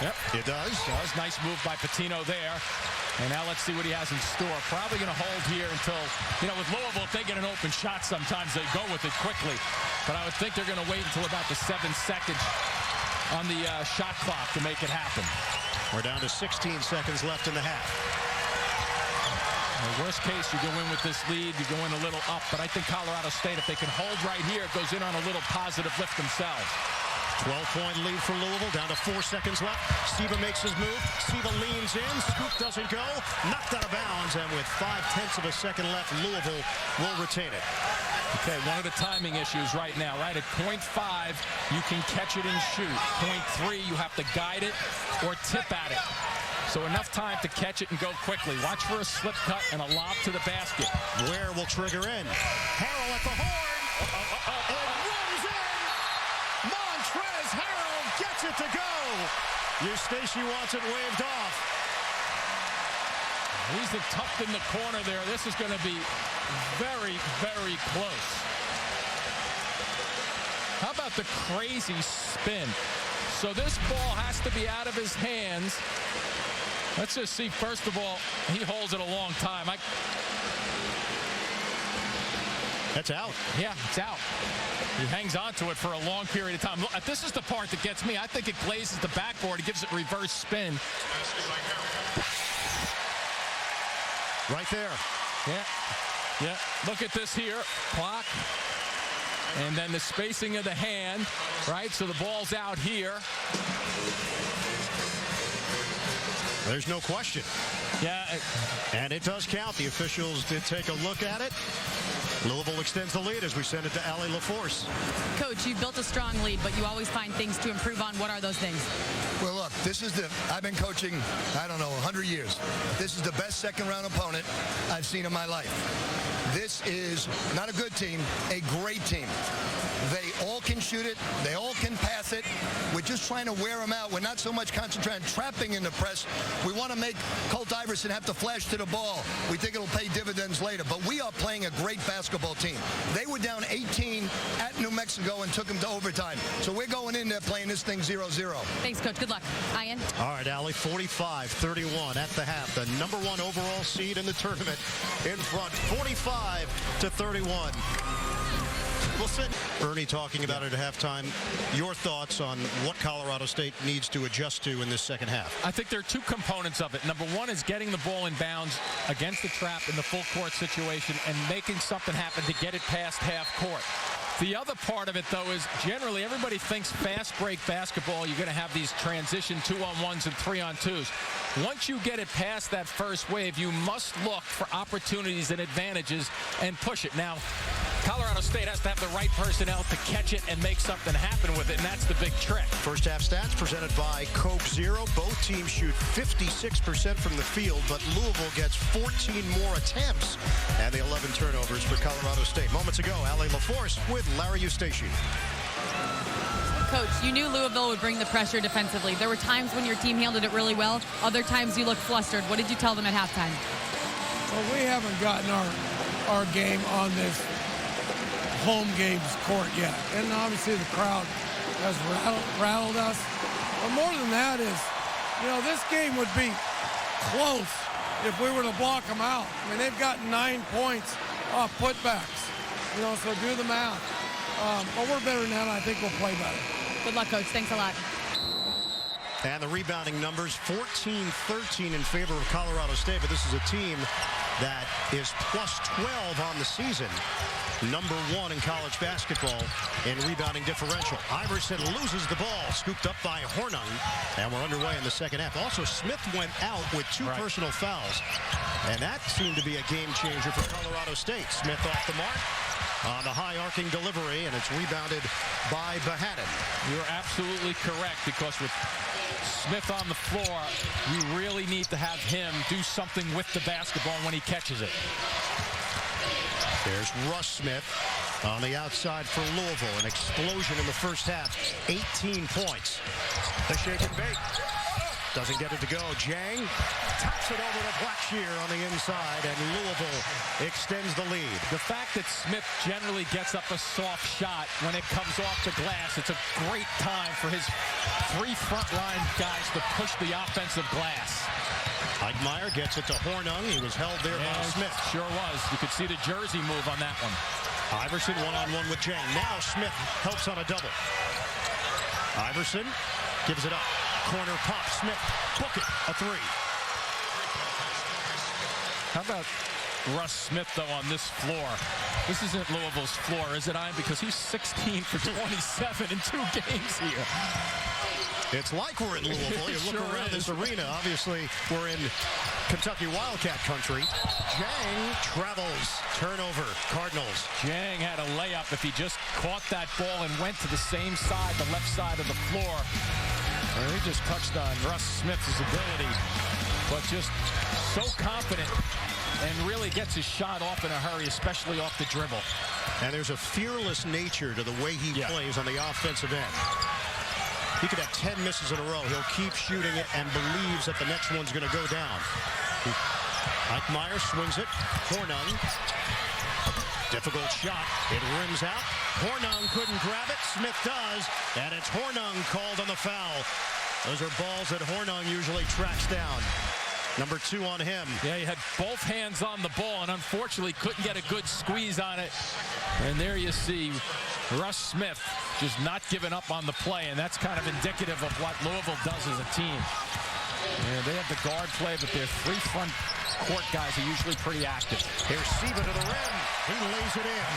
Yep, it does. Nice move by Pitino there. And now let's see what he has in store. Probably going to hold here until, with Louisville, if they get an open shot, sometimes they go with it quickly. But I would think they're going to wait until about the 7th second on the shot clock to make it happen. We're down to 16 seconds left in the half. Well, worst case, you go in with this lead, you go in a little up. But I think Colorado State, if they can hold right here, goes in on a little positive lift themselves. 12-point lead for Louisville, down to 4 seconds left. Siva makes his move. Siva leans in. Scoop doesn't go. Knocked out of bounds, and with 0.5 of a second left, Louisville will retain it. Okay, one of the timing issues right now, right? At 0.5, you can catch it and shoot. 0.3, you have to guide it or tip at it. So enough time to catch it and go quickly. Watch for a slip cut and a lob to the basket. Where will trigger in? Harrell at the horn. It runs in. Montrezl Harrell gets it to go. Eustace wants it waved off. He's tucked in the corner there. This is going to be very, very close. How about the crazy spin? So this ball has to be out of his hands. Let's just see, first of all, he holds it a long time. That's out. Yeah, it's out. He hangs on to it for a long period of time. Look, this is the part that gets me. I think it glazes the backboard. It gives it reverse spin. Right there. Yeah. Look at this here. Clock. And then the spacing of the hand, right? So the ball's out here. There's no question. Yeah. And it does count. The officials did take a look at it. Louisville extends the lead as we send it to Allie LaForce. Coach, you've built a strong lead, but you always find things to improve on. What are those things? Well, look, I've been coaching, 100 years. This is the best second-round opponent I've seen in my life. This is not a good team, a great team. They all can shoot it. They all can pass it. We're just trying to wear them out. We're not so much concentrating on trapping in the press. We want to make Colt Iverson have to flash to the ball. We think it'll pay dividends later. But we are playing a great basketball team. They were down 18 at New Mexico and took them to overtime. So we're going in there playing this thing 0-0. Thanks, Coach. Good luck. Ian? All right, Allie, 45-31 at the half. The number 1 overall seed in the tournament in front, 45-31. We'll sit. Ernie talking about it at halftime. Your thoughts on what Colorado State needs to adjust to in this second half? I think there are 2 components of it. Number 1 is getting the ball in bounds against the trap in the full court situation and making something happen to get it past half court. The other part of it, though, is generally everybody thinks fast break basketball, you're going to have these transition 2-on-1s and 3-on-2s. Once you get it past that first wave, you must look for opportunities and advantages and push it. Now, Colorado State has to have the right personnel to catch it and make something happen with it, and that's the big trick. First half stats presented by Coke Zero. Both teams shoot 56% from the field, but Louisville gets 14 more attempts and the 11 turnovers for Colorado State. Moments ago, Ali LaForce with Larry Eustace. Coach, you knew Louisville would bring the pressure defensively. There were times when your team handled it really well. Other times you looked flustered. What did you tell them at halftime? Well, we haven't gotten our game on this home games court yet. And obviously the crowd has rattled us. But more than that is, this game would be close if we were to block them out. I mean, they've got 9 points off putbacks. So do the math. But we're better than that. I think we'll play better. Good luck, Coach. Thanks a lot. And the rebounding numbers, 14-13 in favor of Colorado State. But this is a team that is plus 12 on the season. Number 1 in college basketball in rebounding differential. Iverson loses the ball, scooped up by Hornung. And we're underway in the second half. Also, Smith went out with 2 personal fouls. And that seemed to be a game changer for Colorado State. Smith off the mark on the high arcing delivery, and it's rebounded by Bohannon. You're absolutely correct, because with Smith on the floor, you really need to have him do something with the basketball when he catches it. There's Russ Smith on the outside for Louisville. An explosion in the first half. 18 points. The shake and bake. Doesn't get it to go. Jang taps it over to Blackshear on the inside, and Louisville extends the lead. The fact that Smith generally gets up a soft shot when it comes off the glass, it's a great time for his 3 frontline guys to push the offensive glass. Eichmeyer gets it to Hornung. He was held there by Smith. Sure was. You could see the jersey move on that one. Iverson one-on-one with Jang. Now Smith helps on a double. Iverson gives it up. Corner pop. Smith, book it. A 3. How about Russ Smith, though, on this floor? This isn't Louisville's floor, is it, Ian? Because he's 16 for 27 in 2 games here. It's like we're in Louisville. You look around this arena. Obviously, we're in Kentucky Wildcat country. Jang travels. Turnover. Cardinals. Jang had a layup. If he just caught that ball and went to the same side, the left side of the floor. And he just touched on Russ Smith's ability, but just so confident and really gets his shot off in a hurry, especially off the dribble. And there's a fearless nature to the way he plays on the offensive end. He could have 10 misses in a row. He'll keep shooting it and believes that the next one's going to go down. Eichmeyer swings it. Hornung. Difficult shot. It rims out. Hornung couldn't grab it. Smith does. And it's Hornung called on the foul. Those are balls that Hornung usually tracks down. Number 2 on him. Yeah, he had both hands on the ball and unfortunately couldn't get a good squeeze on it. And there you see Russ Smith just not giving up on the play, and that's kind of indicative of what Louisville does as a team. Yeah, they have the guard play, but their 3 front court guys are usually pretty active. Here's Siva to the rim. He lays it in.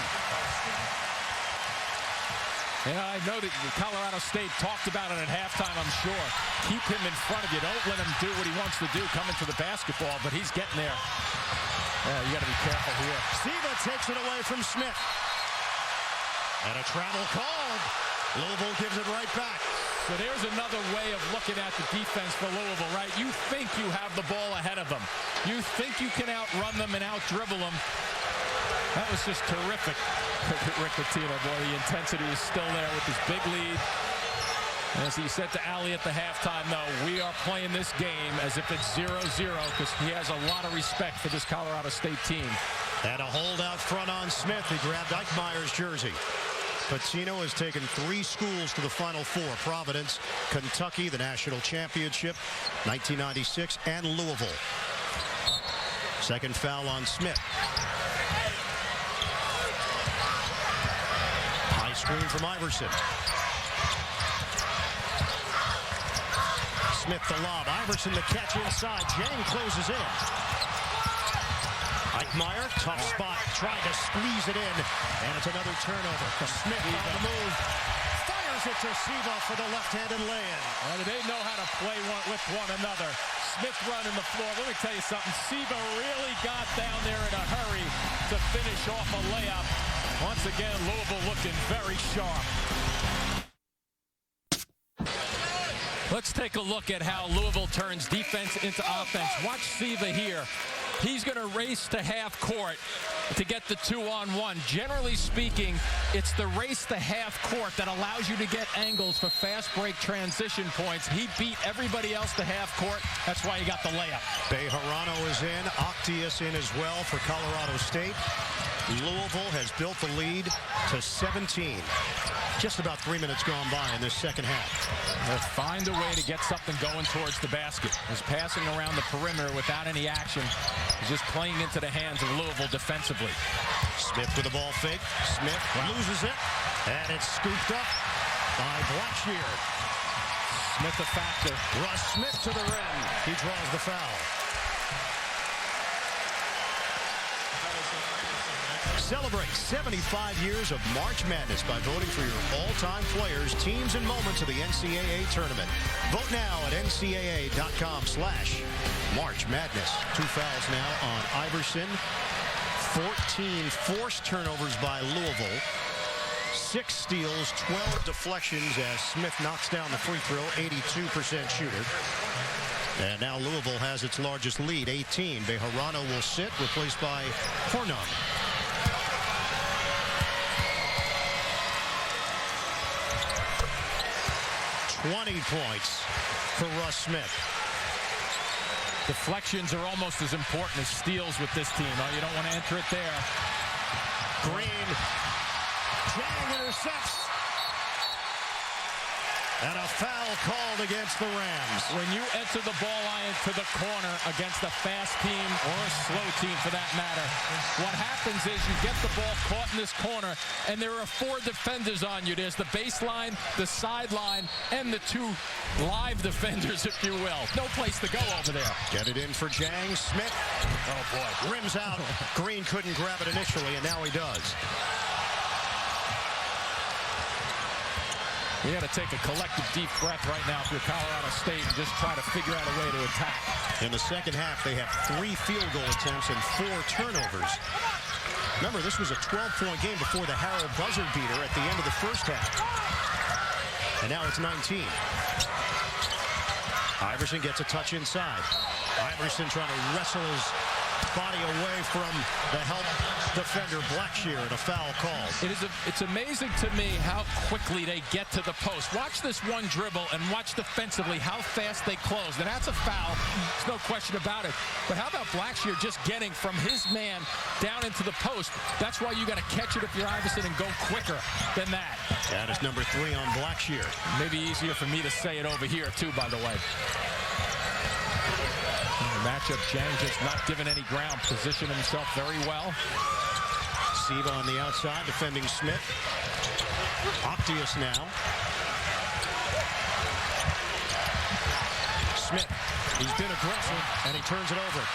Yeah, I know that Colorado State talked about it at halftime, I'm sure. Keep him in front of you. Don't let him do what he wants to do coming to the basketball, but he's getting there. Yeah, you got to be careful here. Siva takes it away from Smith. And a travel called. Louisville gives it right back. So there's another way of looking at the defense for Louisville, right? You think you have the ball ahead of them. You think you can outrun them and out-dribble them. That was just terrific. Rick Pitino, boy, the intensity is still there with his big lead. As he said to Ali at the halftime, though, we are playing this game as if it's 0-0 because he has a lot of respect for this Colorado State team. And a hold out front on Smith. He grabbed Eichmeyer's jersey. Pitino has taken 3 schools to the Final Four. Providence, Kentucky, the national championship, 1996, and Louisville. Second foul on Smith. High screen from Iverson. Smith the lob. Iverson the catch inside. Jang closes in. Eichmeyer, tough spot, trying to squeeze it in, and it's another turnover. Smith on the move, fires it to Siva for the left-handed lay-in. Well, they know how to play with one another. Smith running the floor. Let me tell you something. Siva really got down there in a hurry to finish off a layup. Once again, Louisville looking very sharp. Let's take a look at how Louisville turns defense into offense. Watch Siva here. He's going to race to half court to get the 2-on-1. Generally speaking, it's the race to half court that allows you to get angles for fast break transition points. He beat everybody else to half court. That's why he got the layup. Bejarano is in, Octius in as well for Colorado State. Louisville has built the lead to 17. Just about 3 minutes gone by in this second half. They'll find a way to get something going towards the basket. He's passing around the perimeter without any action. He's just playing into the hands of Louisville defensively. Smith with the ball fake. Smith loses it, and it's scooped up by Blackshear. Smith a factor. Russ Smith to the rim. He draws the foul. Celebrate 75 years of March Madness by voting for your all-time players, teams, and moments of the NCAA tournament. Vote now at ncaa.com/March Madness. 2 fouls now on Iverson. 14 forced turnovers by Louisville. 6 steals, 12 deflections as Smith knocks down the free throw, 82% shooter. And now Louisville has its largest lead, 18. Bejarano will sit, replaced by Hornung. 20 points for Russ Smith. Deflections are almost as important as steals with this team. Oh, you don't want to enter it there. Green. Jang intercepts. And a foul called against the Rams. When you enter the ball line to the corner against a fast team or a slow team for that matter, what happens is you get the ball caught in this corner and there are 4 defenders on you. There's the baseline, the sideline, and the 2 live defenders, if you will. No place to go over there. Get it in for Jang. Smith. Oh, boy. Rims out. Green couldn't grab it initially, and now he does. You got to take a collective deep breath right now if you're Colorado State and just try to figure out a way to attack. In the second half, they have 3 field goal attempts and 4 turnovers. Remember, this was a 12-point game before the Harrell buzzer beater at the end of the first half. And now it's 19. Iverson gets a touch inside. Iverson trying to wrestle his body away from the help defender Blackshear, and a foul call. It's amazing to me how quickly they get to the post. Watch this one dribble and watch defensively how fast they close. And that's a foul. There's no question about it. But how about Blackshear just getting from his man down into the post? That's why you got to catch it if you're Iverson and go quicker than that. That is number 3 on Blackshear. Maybe easier for me to say it over here too, by the way. Matchup, Jang just not giving any ground, positioned himself very well. Siva on the outside, defending Smith. Octius now. Smith, he's been aggressive, and he turns it over.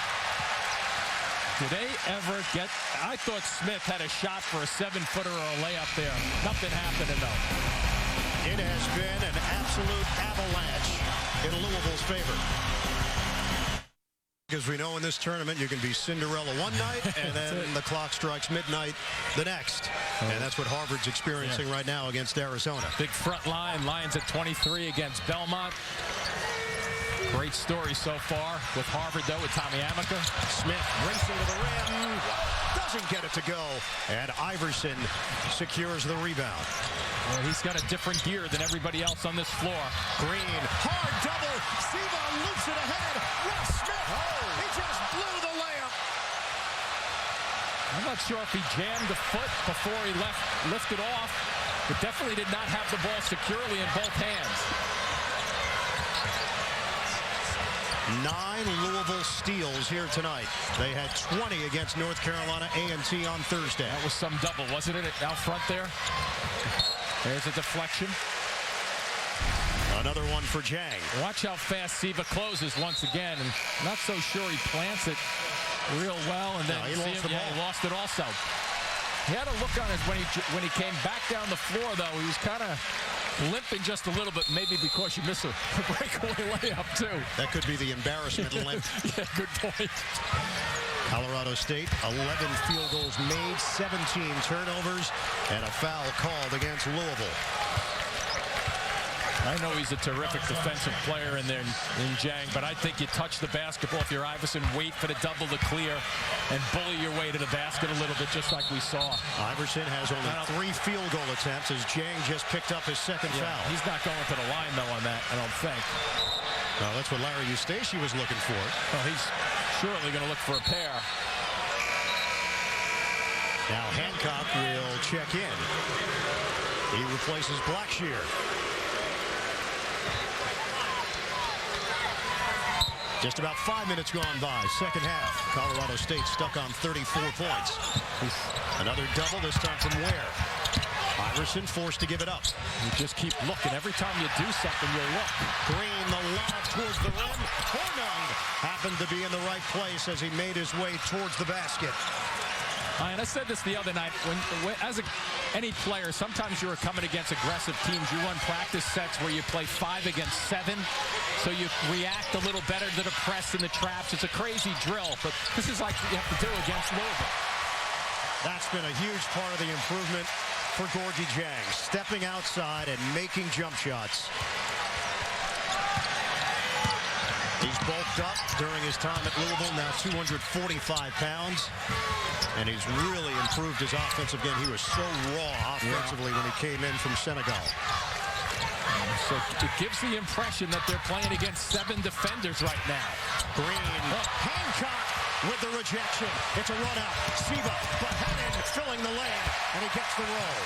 Did they ever get... I thought Smith had a shot for a 7-footer or a layup there. Nothing happening, though. It has been an absolute avalanche in Louisville's favor. Because we know in this tournament you can be Cinderella one night and then the clock strikes midnight the next. And that's what Harvard's experiencing right now against Arizona. Big front line. Lions at 23 against Belmont. Great story so far with Harvard, though, with Tommy Amica. Smith racing to the rim. Doesn't get it to go. And Iverson secures the rebound. Well, he's got a different gear than everybody else on this floor. Green. Hard double. Siva loops it ahead. Russ Smith. He just blew the layup. I'm not sure if he jammed the foot before he lifted off, but definitely did not have the ball securely in both hands. 9 Louisville steals here tonight. They had 20 against North Carolina A&T on Thursday. That was some double, wasn't it, out front there? There's a deflection. Another one for Jang. Watch how fast Siva closes once again. And not so sure he plants it real well, and then he lost it also. He had a look on his when he came back down the floor, though. He was kind of limping just a little bit, maybe because you miss a breakaway layup, too. That could be the embarrassment limp. Yeah, good point. Colorado State, 11 field goals made, 17 turnovers, and a foul called against Louisville. I know he's a terrific defensive player in there in Jang, but I think you touch the basketball if you're Iverson, wait for the double to clear, and bully your way to the basket a little bit, just like we saw. Iverson has only 3 field goal attempts as Jang just picked up his second foul. He's not going to the line, though, on that, I don't think. Well, that's what Larry Eustace was looking for. Well, he's surely going to look for a pair. Now Hancock will check in. He replaces Blackshear. Just about 5 minutes gone by, second half. Colorado State stuck on 34 points. Another double, this time from Ware. Iverson forced to give it up. You just keep looking. Every time you do something, you look. Green, the lob towards the rim. Hornung happened to be in the right place as he made his way towards the basket. And I said this the other night, as any player, sometimes you're coming against aggressive teams. You run practice sets where you play 5 against 7, so you react a little better to the press and the traps. It's a crazy drill, but this is like you have to do against Louisville. That's been a huge part of the improvement for Gorgie Jang, stepping outside and making jump shots. He's bulked up during his time at Louisville, now 245 pounds. And he's really improved his offensive game. He was so raw offensively when he came in from Senegal. So it gives the impression that they're playing against 7 defenders right now. Green, Hancock with the rejection. It's a run out. Siva, Bohannon filling the lane, and he gets the roll.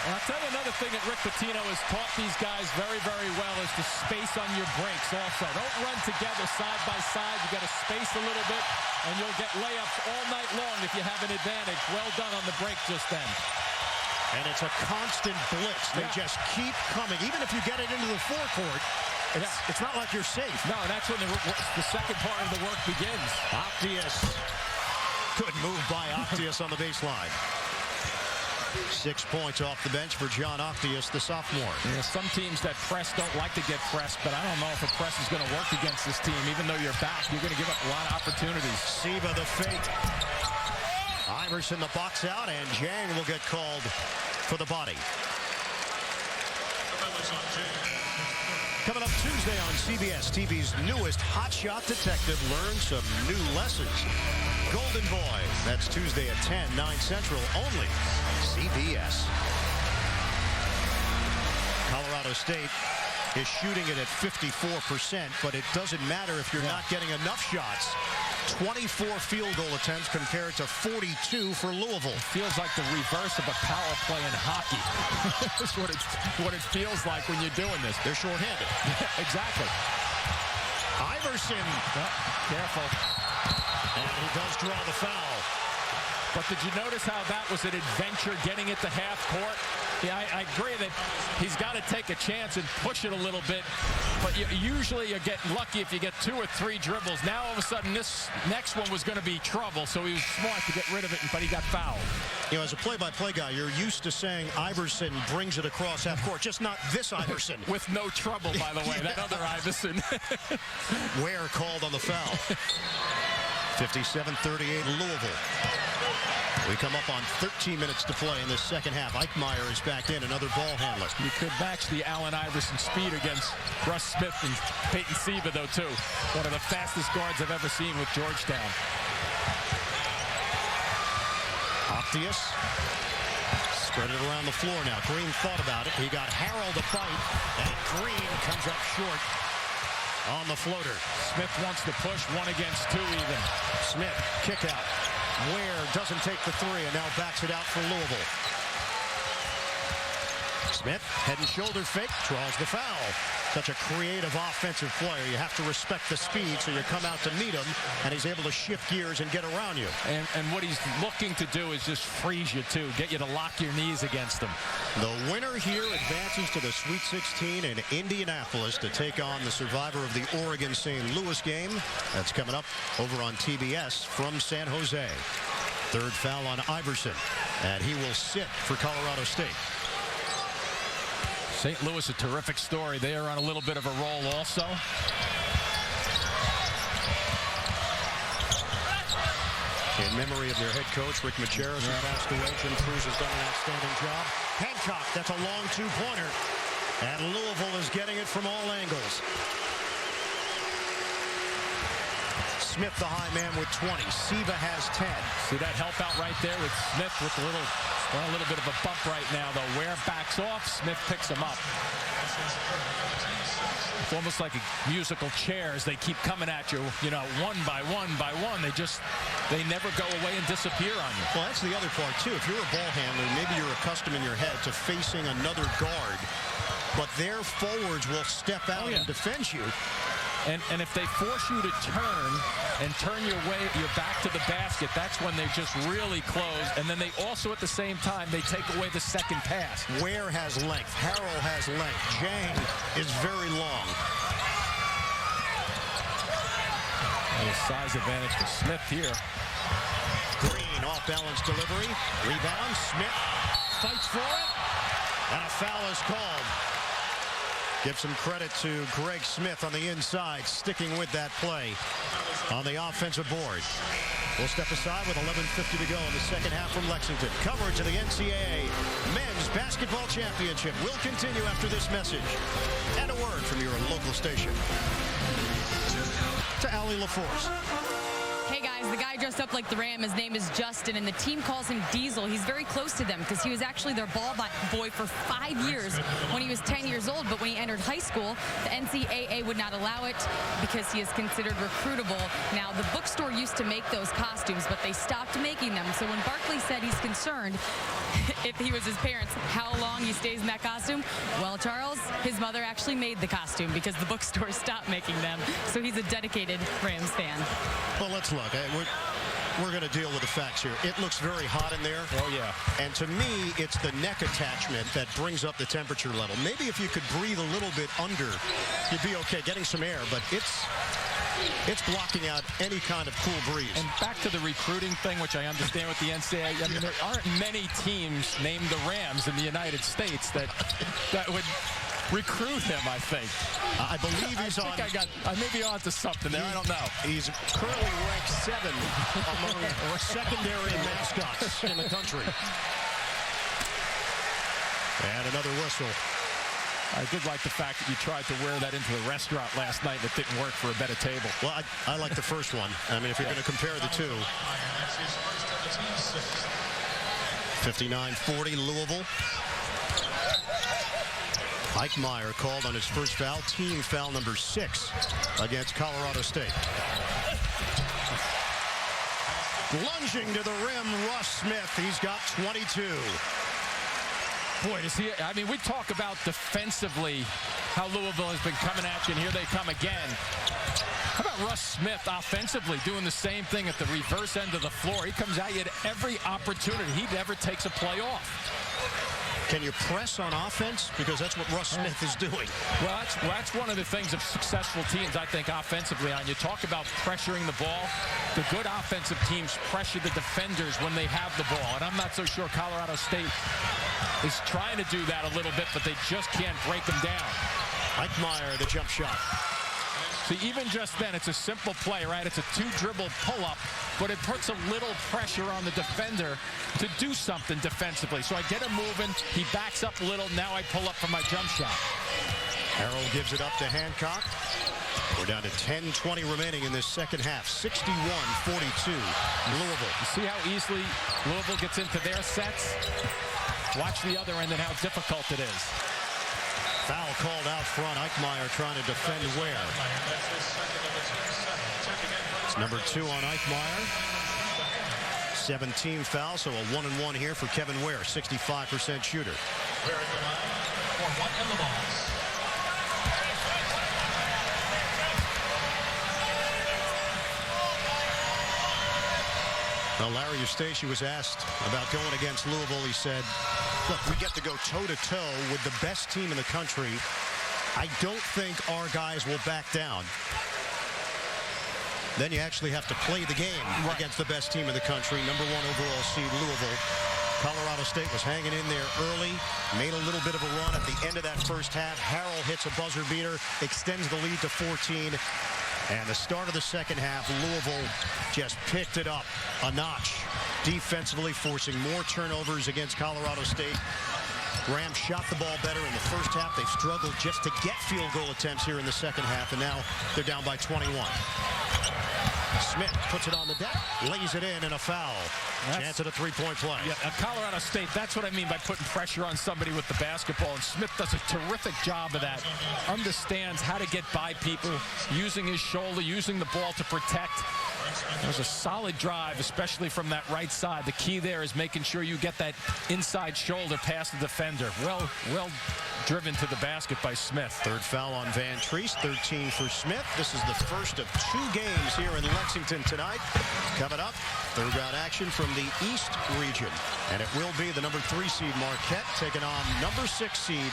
And I'll tell you another thing that Rick Pitino has taught these guys very, very well is to space on your breaks also. Don't run together side by side. You got to space a little bit, and you'll get layups all night long if you have an advantage. Well done on the break just then. And it's a constant blitz. They just keep coming. Even if you get it into the forecourt, it's not like you're safe. No, that's when the second part of the work begins. Octius. Good move by Octius on the baseline. 6 points off the bench for John Octius, the sophomore. Yeah, some teams that press don't like to get pressed, but I don't know if a press is going to work against this team. Even though you're back, you're going to give up a lot of opportunities. Siva the fake. Iverson the box out, and Jang will get called for the body. Coming up Tuesday on CBS TV's newest hotshot detective learns some new lessons. Golden Boy, that's Tuesday at 10, 9 Central, only CBS. Colorado State is shooting it at 54%, but it doesn't matter if you're not getting enough shots. 24 field goal attempts compared to 42 for Louisville. Feels like the reverse of a power play in hockey. That's what it feels like when you're doing this. They're shorthanded. Exactly. Iverson. Careful. And he does draw the foul. But did you notice how that was an adventure getting it to half court? Yeah, I agree that he's got to take a chance and push it a little bit. But usually you're getting lucky if you get 2 or 3 dribbles. Now all of a sudden this next one was going to be trouble, so he was smart to get rid of it, but he got fouled. You know, as a play-by-play guy, you're used to saying Iverson brings it across half court, just not this Iverson. With no trouble, by the way, that other Iverson. Ware called on the foul. 57-38 Louisville. We come up on 13 minutes to play in the second half. Eichmeyer is back in, another ball handler. You could match the Allen Iverson speed against Russ Smith and Peyton Siva, though, too. One of the fastest guards I've ever seen with Georgetown. Octius spread it around the floor now. Green thought about it. He got Harrell to fight, and Green comes up short on the floater. Smith wants to push 1 against 2 even. Smith, kick out. Ware doesn't take the 3 and now backs it out for Louisville. Smith, head and shoulder fake, draws the foul. Such a creative offensive player. You have to respect the speed, so you come out to meet him, and he's able to shift gears and get around you. And what he's looking to do is just freeze you, too. Get you to lock your knees against him. The winner here advances to the Sweet 16 in Indianapolis to take on the survivor of the Oregon-St. Louis game. That's coming up over on TBS from San Jose. Third foul on Iverson, and he will sit for Colorado State. St. Louis, a terrific story. They are on a little bit of a roll also. In memory of their head coach, Rick Macheras, who passed away. Jim Cruz has done an outstanding job. Hancock, that's a long two-pointer. And Louisville is getting it from all angles. Smith, the high man, with 20. Siva has 10. See that help out right there with Smith with a little bit of a bump right now, though. Ware backs off. Smith picks him up. It's almost like musical chairs. They keep coming at you, one by one by one. They never go away and disappear on you. Well, that's the other part, too. If you're a ball handler, maybe you're accustomed in your head to facing another guard, but their forwards will step out and defend you. And if they force you to turn your back to the basket, that's when they're just really close. And then they also, at the same time, they take away the second pass. Ware has length. Harrell has length. Jang is very long. And a size advantage for Smith here. Green, off-balance delivery. Rebound. Smith fights for it. And a foul is called. Give some credit to Greg Smith on the inside, sticking with that play on the offensive board. We'll step aside with 11:50 to go in the second half from Lexington. Coverage of the NCAA Men's Basketball Championship will continue after this message. And a word from your local station. To Allie LaForce. Hey guys, the guy dressed up like the Ram, his name is Justin, and the team calls him Diesel. He's very close to them because he was actually their ball boy for 5 years when he was 10 years old. But when he entered high school, the NCAA would not allow it because he is considered recruitable. Now, the bookstore used to make those costumes, but they stopped making them. So when Barkley said he's concerned, if he was his parents, how long he stays in that costume, well, Charles, his mother actually made the costume because the bookstore stopped making them. So he's a dedicated Rams fan. Well, let's look. We're going to deal with the facts here. It looks very hot in there. Oh, yeah. And to me, it's the neck attachment that brings up the temperature level. Maybe if you could breathe a little bit under, you'd be okay getting some air, but it's blocking out any kind of cool breeze. And back to the recruiting thing, which I understand with the NCAA. I mean, there aren't many teams named the Rams in the United States that would recruit him, I think. I believe he's on. I may be on to something there. I don't know. He's currently ranked 7 among secondary mascots in the country. And another whistle. I did like the fact that you tried to wear that into a restaurant last night and it didn't work for a better table. Well, I like the first one. I mean, if you're going to compare the two. 59-40 Louisville. Eichmeyer called on his first foul, team foul number 6 against Colorado State. Lunging to the rim, Russ Smith. He's got 22. Boy, does he, I mean, we talk about defensively how Louisville has been coming at you, and here they come again. How about Russ Smith offensively doing the same thing at the reverse end of the floor? He comes at you at every opportunity. He never takes a play off. Can you press on offense? Because that's what Russ Smith is doing. Well, that's one of the things of successful teams, I think, offensively. On you talk about pressuring the ball. The good offensive teams pressure the defenders when they have the ball. And I'm not so sure Colorado State is trying to do that a little bit, but they just can't break them down. Eichmeyer, the jump shot. See, even just then, it's a simple play, right? It's a 2-dribble pull-up, but it puts a little pressure on the defender to do something defensively. So I get him moving. He backs up a little. Now I pull up for my jump shot. Harrell gives it up to Hancock. We're down to 10:20 remaining in this second half. 61-42 Louisville. You see how easily Louisville gets into their sets? Watch the other end and how difficult it is. Foul called out front. Eichmeyer trying to defend Ware. It's number 2 on Eichmeyer. 17 fouls, so a 1-and-1 here for Kevin Ware, 65% shooter. Well, Larry Eustace was asked about going against Louisville. He said, look, we get to go toe-to-toe with the best team in the country. I don't think our guys will back down. Then you actually have to play the game against the best team in the country, #1 overall seed Louisville. Colorado State was hanging in there early, made a little bit of a run at the end of that first half. Harrell hits a buzzer beater, extends the lead to 14. And the start of the second half, Louisville just picked it up a notch defensively, forcing more turnovers against Colorado State. Rams shot the ball better in the first half. They've struggled just to get field goal attempts here in the second half, and now they're down by 21. Smith puts it on the deck, lays it in, and a foul. Chance at a three-point play. Yeah, Colorado State, that's what I mean by putting pressure on somebody with the basketball, and Smith does a terrific job of that. Understands how to get by people, using his shoulder, using the ball to protect. It was a solid drive, especially from that right side. The key there is making sure you get that inside shoulder past the defender. Well driven to the basket by Smith. Third foul on Van Treese, 13 for Smith. This is the first of 2 games here in Lexington tonight. Coming up, third round action from the East region. And it will be the #3 seed Marquette taking on #6 seed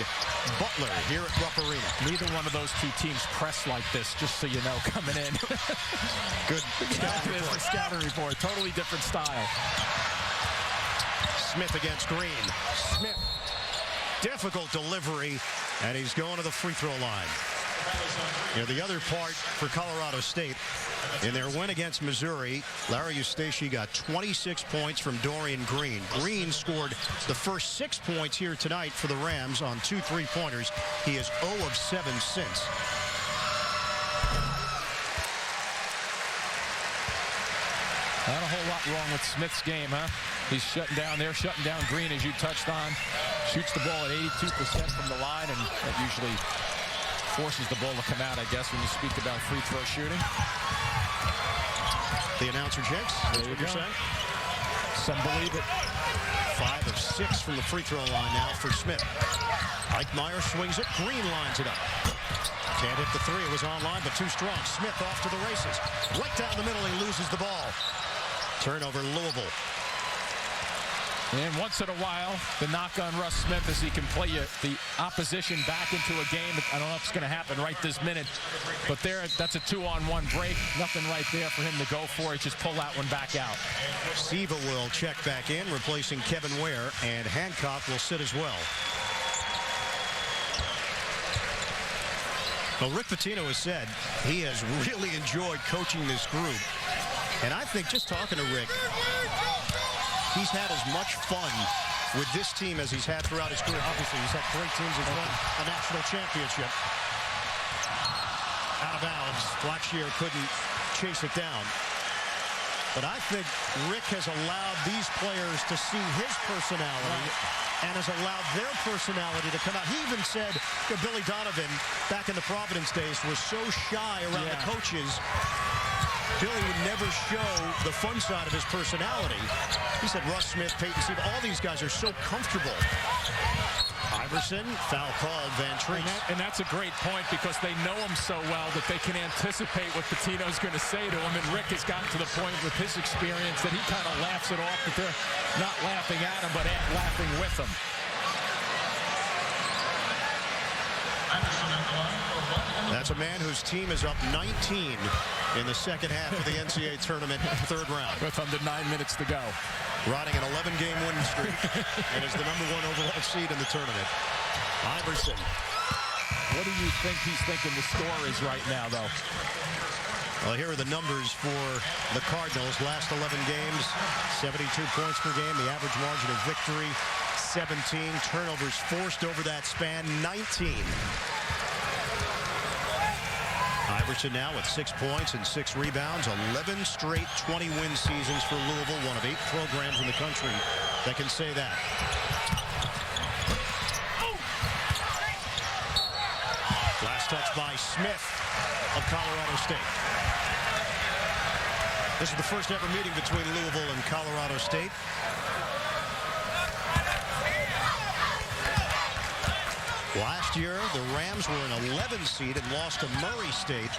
Butler here at Rupp Arena. Neither one of those 2 teams press like this, just so you know, coming in. Good scouting report. Totally different style. Smith against Green. Smith. Difficult delivery, and he's going to the free throw line. You know, the other part for Colorado State, in their win against Missouri, Larry Eustace got 26 points from Dorian Green. Green scored the first 6 points here tonight for the Rams on 2 3-pointers. He is 0 of 7 since. Not a whole lot wrong with Smith's game, huh? He's shutting down there, shutting down Green, as you touched on. Shoots the ball at 82% from the line, and that usually forces the ball to come out, I guess, when you speak about free throw shooting. The announcer checks. That's what you're saying. Some believe it. 5 of 6 from the free throw line now for Smith. Eichmeyer swings it. Green lines it up. Can't hit the 3. It was online, but too strong. Smith off to the races. Right down the middle, he loses the ball. Turnover, Louisville. And once in a while, the knock on Russ Smith is he can play the opposition back into a game. I don't know if it's going to happen right this minute, but that's a 2-on-1 break. Nothing right there for him to go for. He just pull that one back out. Siva will check back in, replacing Kevin Ware, and Hancock will sit as well. Well, Rick Pitino has said he has really enjoyed coaching this group. And I think just talking to Rick, he's had as much fun with this team as he's had throughout his career. Obviously, he's had great teams. He's won a national championship. Out of bounds. Blackshear couldn't chase it down. But I think Rick has allowed these players to see his personality and has allowed their personality to come out. He even said that Billy Donovan, back in the Providence days, was so shy around the coaches. Billy would never show the fun side of his personality. He said Russ Smith, Peyton Siva, all these guys are so comfortable. Iverson, foul called, Van Treese. And that's a great point because they know him so well that they can anticipate what Pitino's going to say to him. And Rick has gotten to the point with his experience that he kind of laughs it off, that they're not laughing at him, but laughing with him. That's a man whose team is up 19 in the second half of the NCAA tournament, third round. With under 9 minutes to go. Riding an 11-game winning streak and is the #1 overall seed in the tournament. Iverson. What do you think he's thinking the score is right now, though? Well, here are the numbers for the Cardinals. Last 11 games, 72 points per game. The average margin of victory, 17. Turnovers forced over that span, 19. Iverson now with 6 points and 6 rebounds. 11 straight 20-win seasons for Louisville, one of 8 programs in the country that can say that. Last touch by Smith of Colorado State. This is the first ever meeting between Louisville and Colorado State. Last year, the Rams were an 11 seed and lost to Murray State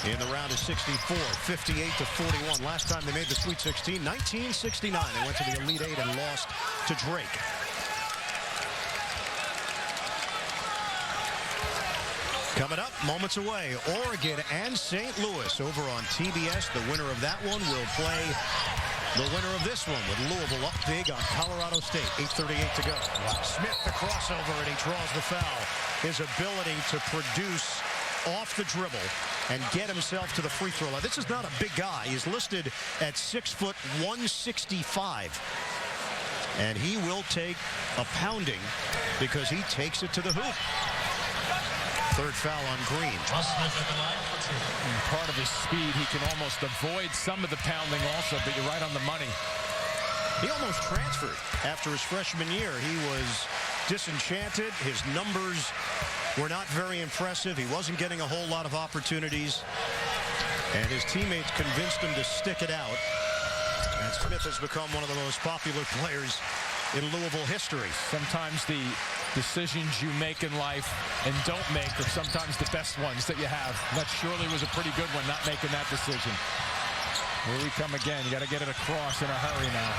in the round of 64, 58-41. Last time they made the Sweet 16, 1969. They went to the Elite Eight and lost to Drake. Coming up, moments away, Oregon and St. Louis over on TBS. The winner of that one will play the winner of this one with Louisville up big on Colorado State. 8:38 to go. Smith, the crossover, and he draws the foul. His ability to produce off the dribble and get himself to the free throw line. This is not a big guy. He's listed at 6', 165. And he will take a pounding because he takes it to the hoop. Third foul on Green. And part of his speed, he can almost avoid some of the pounding also, but you're right on the money. He almost transferred after his freshman year. He was disenchanted. His numbers were not very impressive. He wasn't getting a whole lot of opportunities. And his teammates convinced him to stick it out. And Smith has become one of the most popular players in Louisville history. Sometimes the decisions you make in life and don't make are sometimes the best ones that you have. That surely was a pretty good one, not making that decision. Here we come again. You got to get it across in a hurry now.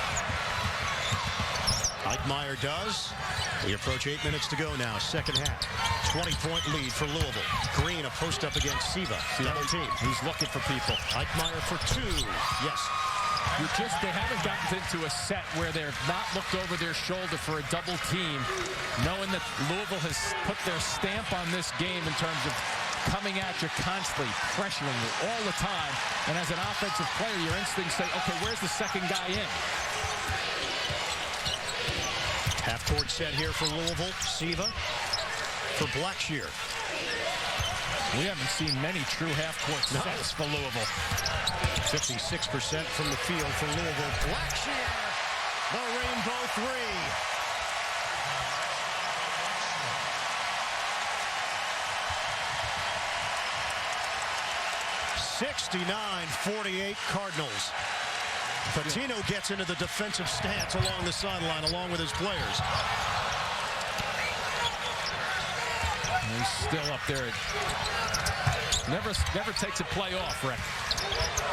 Eichmeyer does. We approach 8 minutes to go now, second half. 20-point lead for Louisville. Green, a post up against Siva. Double team. He's looking for people. Eichmeyer for two. Yes. They haven't gotten into a set where they're not looked over their shoulder for a double team, knowing that Louisville has put their stamp on this game in terms of coming at you constantly, pressuring you all the time. And as an offensive player, your instincts say, okay, where's the second guy in? Half-court set here for Louisville. Siva for Blackshear. We haven't seen many true half-court sets for Louisville. 56% from the field for Louisville. Blackshear, the rainbow three. (69-48) Cardinals. Patino gets into the defensive stance along the sideline, along with his players. He's still up there. Never takes a play off, Rick.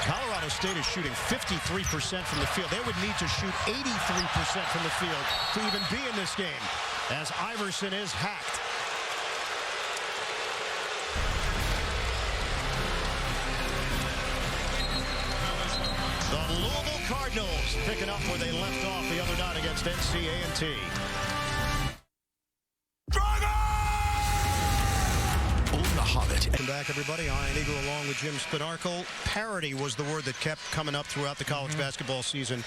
Colorado State is shooting 53% from the field. They would need to shoot 83% from the field to even be in this game, as Iverson is hacked. The Louisville Cardinals picking up where they left off the other night against NCAA. Welcome back, everybody. Ian Eagle along with Jim Spanarkel. Parity was the word that kept coming up throughout the college basketball season.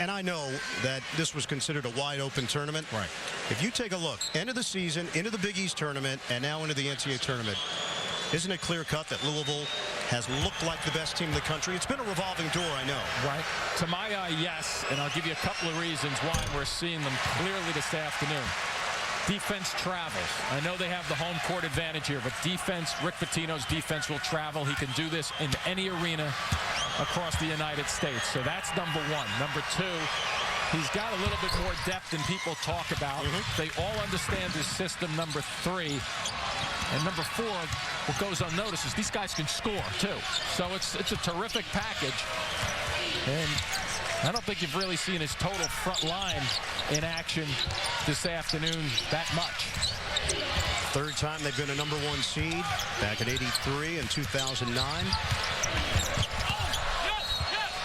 And I know that this was considered a wide-open tournament. Right. If you take a look, end of the season, into the Big East tournament, and now into the NCAA tournament, isn't it clear-cut that Louisville has looked like the best team in the country? It's been a revolving door, I know. Right. To my eye, yes. And I'll give you a couple of reasons why we're seeing them clearly this afternoon. Defense travels. I know they have the home court advantage here, but defense, Rick Pitino's defense will travel. He can do this in any arena across the United States. So that's number one. Number two, he's got a little bit more depth than people talk about. They all understand his system. Number three. And number four, what goes unnoticed is these guys can score, too. So it's a terrific package. And I don't think you've really seen his total front line in action this afternoon that much. Third time they've been a number one seed, back in '83 and 2009.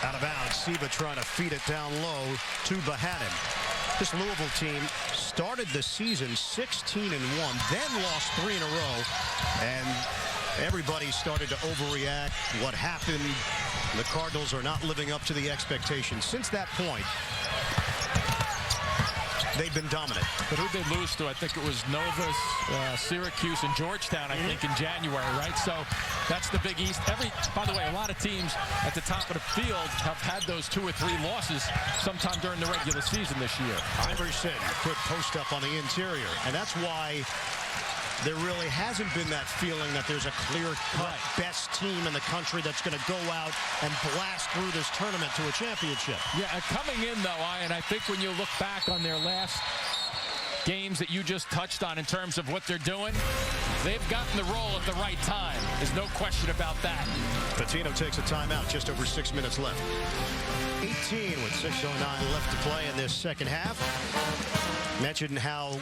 Out of bounds, Siva trying to feed it down low to Bahanin. This Louisville team started the season 16-1, then lost 3 in a row, and everybody started to overreact. What happened? The Cardinals are not living up to the expectations. Since that point, they've been dominant. But who'd they lose to? I think it was Nova, Syracuse, and Georgetown, I think, in January, right? So that's the Big East. By the way, a lot of teams at the top of the field have had those 2 or 3 losses sometime during the regular season this year. Iverson, quick post up on the interior. And that's why there really hasn't been that feeling that there's a clear-cut best team in the country that's going to go out and blast through this tournament to a championship. Yeah, coming in, though, and I think when you look back on their last games that you just touched on in terms of what they're doing, they've gotten the role at the right time. There's no question about that. Patino takes a timeout, just over 6 minutes left. 18 with 6:09 left to play in this second half. Mentioned how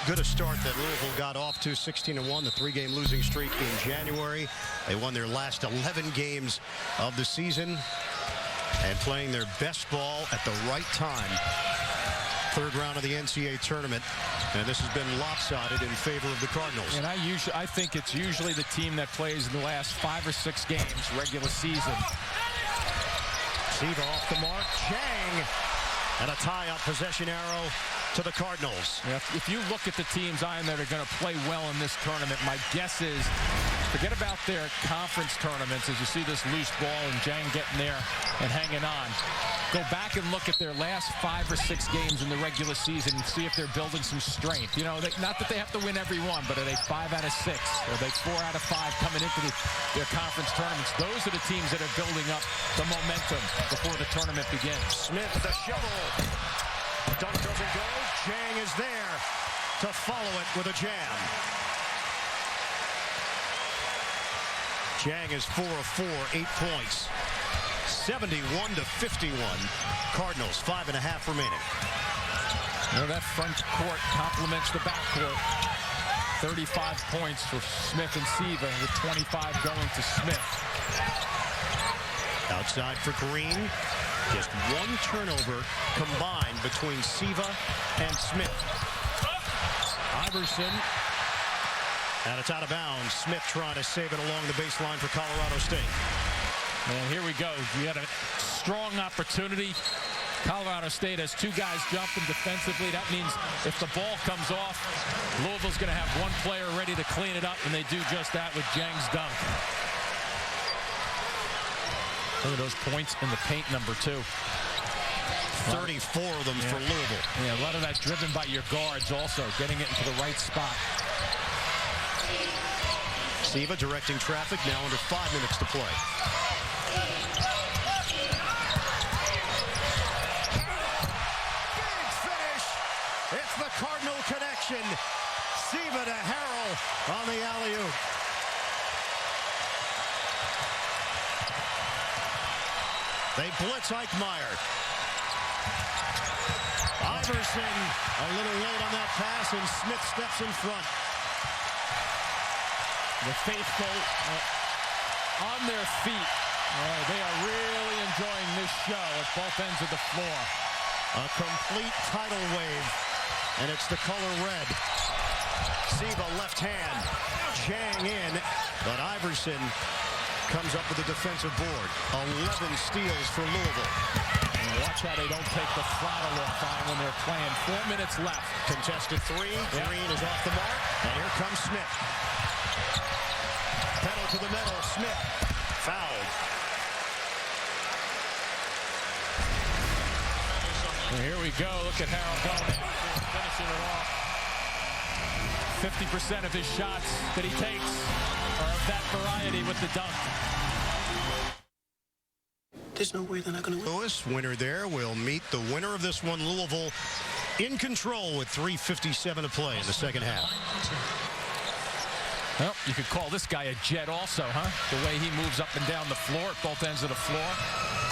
good a start that Louisville got off to, 16-1, the 3-game losing streak in January. They won their last 11 games of the season and playing their best ball at the right time. Third round of the NCAA tournament, and this has been lopsided in favor of the Cardinals. And I think it's usually the team that plays in the last 5 or 6 games regular season. Siva off the mark, Chang, and a tie-up possession arrow to the Cardinals. Yeah, if you look at the teams, Ian, that are going to play well in this tournament, my guess is forget about their conference tournaments as you see this loose ball and Jang getting there and hanging on. Go back and look at their last 5 or 6 games in the regular season and see if they're building some strength. You know, not that they have to win every one, but are they 5 out of 6? Are they 4 out of 5 coming into their conference tournaments? Those are the teams that are building up the momentum before the tournament begins. Smith, the shovel. Dunk doesn't go. Jang is there to follow it with a jam. Jang is 4 of 4, 8 points. 71-51. Cardinals, 5.5 remaining. Well, that front court complements the back court. 35 points for Smith and Siva, with 25 going to Smith. Outside for Green. Just 1 turnover combined between Siva and Smith. Iverson. And it's out of bounds. Smith trying to save it along the baseline for Colorado State. And here we go. You had a strong opportunity. Colorado State has 2 guys jumping defensively. That means if the ball comes off, Louisville's going to have 1 player ready to clean it up, and they do just that with Jang's dunk. Look at those points in the paint, number 2. 34 of them for Louisville. Yeah, a lot of that driven by your guards also, getting it into the right spot. Siva directing traffic, now under 5 minutes to play. Big finish. It's the Cardinal connection. Siva to Harrell on the alley-oop. They blitz Eichmeyer. Iverson a little late on that pass, and Smith steps in front. The faithful on their feet. They are really enjoying this show at both ends of the floor. A complete tidal wave, and it's the color red. Siva left hand, Jang in, but Iverson comes up with a defensive board. 11 steals for Louisville. And watch how they don't take the throttle off when they're playing. 4 minutes left. Contested 3. Green is off the mark, and here comes Smith. Pedal to the metal, Smith fouled. And here we go. Look at Harold going finishing it off. 50% of his shots that he takes are of that variety with the dunk. There's no way they're not going to win. Lewis, winner there, will meet the winner of this one, Louisville, in control with 3:57 to play in the second half. Well, you could call this guy a jet also, huh? The way he moves up and down the floor at both ends of the floor.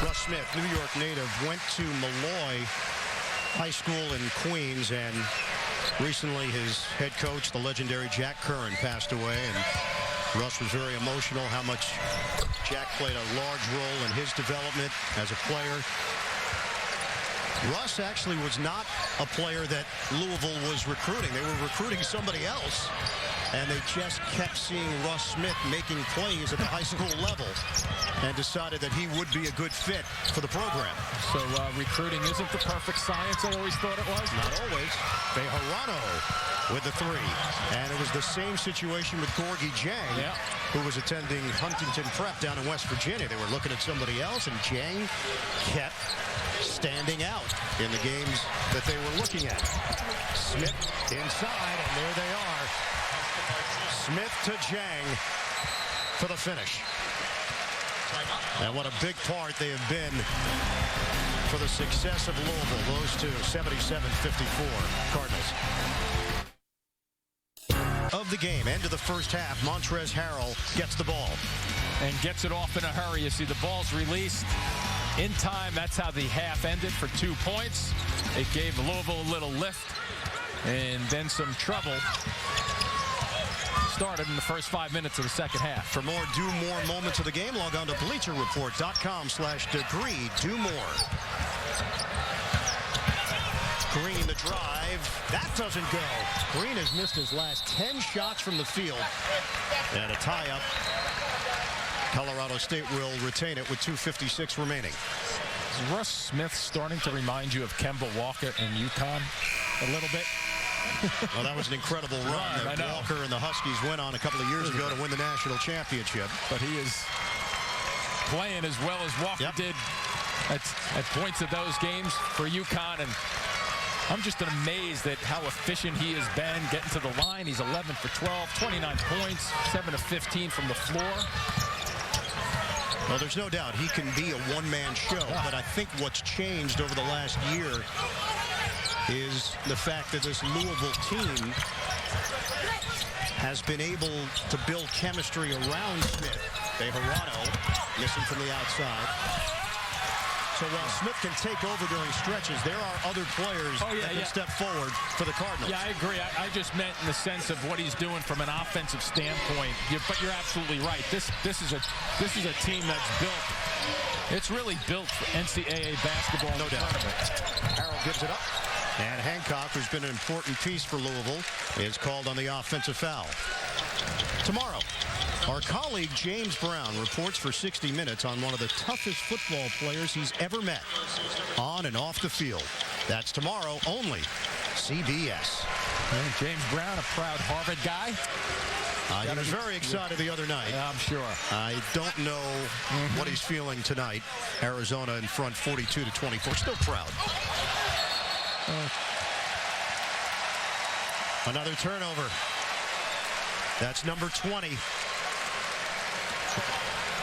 Russ Smith, New York native, went to Malloy High School in Queens, and recently his head coach, the legendary Jack Curran, passed away, and Russ was very emotional how much Jack played a large role in his development as a player. Russ actually was not a player that Louisville was recruiting. They were recruiting somebody else, and they just kept seeing Russ Smith making plays at the high school level and decided that he would be a good fit for the program. So recruiting isn't the perfect science I always thought it was? Not always. Bejarano with the 3. And it was the same situation with Gorgie Jang, who was attending Huntington Prep down in West Virginia. They were looking at somebody else, and Jang kept standing out in the games that they were looking at. Smith inside, and there they are. Smith to Jang for the finish. And what a big part they have been for the success of Louisville. Those two, 77-54 Cardinals. Of the game, end of the first half, Montrezl Harrell gets the ball. And gets it off in a hurry. You see the ball's released in time. That's how the half ended for 2 points. It gave Louisville a little lift and then some trouble. Started in the first 5 minutes of the second half. For more Do More moments of the game, log on to BleacherReport.com/degree. Do more. Green the drive. That doesn't go. Green has missed his last 10 shots from the field. And a tie-up. Colorado State will retain it with 2:56 remaining. Is Russ Smith starting to remind you of Kemba Walker and UConn a little bit? Well, that was an incredible run that Walker and the Huskies went on a couple of years ago to win the national championship. But he is playing as well as Walker did at points of those games for UConn. And I'm just amazed at how efficient he has been getting to the line. He's 11 for 12, 29 points, 7 of 15 from the floor. Well, there's no doubt he can be a one-man show, but I think what's changed over the last year is the fact that this Louisville team has been able to build chemistry around Smith. Bejarano missing from the outside. So while Smith can take over during stretches, there are other players that can step forward for the Cardinals. Yeah, I agree. I just meant in the sense of what he's doing from an offensive standpoint. But you're absolutely right. This is a team that's built. It's really built for NCAA basketball. No doubt. Harrell gives it up. And Hancock, who's been an important piece for Louisville, is called on the offensive foul. Tomorrow, our colleague James Brown reports for 60 minutes on one of the toughest football players he's ever met, on and off the field. That's tomorrow only. CBS. And James Brown, a proud Harvard guy. He was very excited the other night. I'm sure. I don't know what he's feeling tonight. Arizona in front 42-24. Still proud. Another turnover. That's number 20.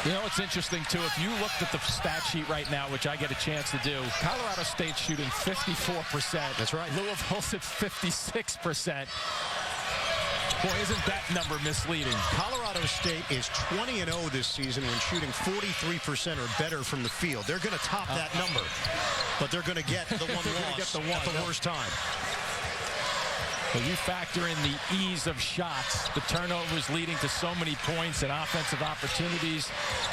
You know, it's interesting, too. If you looked at the stat sheet right now, which I get a chance to do, Colorado State's shooting 54%. That's right. Louisville's at 56%. Boy, isn't that number misleading? Colorado State is 20-0 this season when shooting 43% or better from the field. They're going to top that number, but they're going to get the one loss at the worst time. Well, you factor in the ease of shots, the turnovers leading to so many points and offensive opportunities,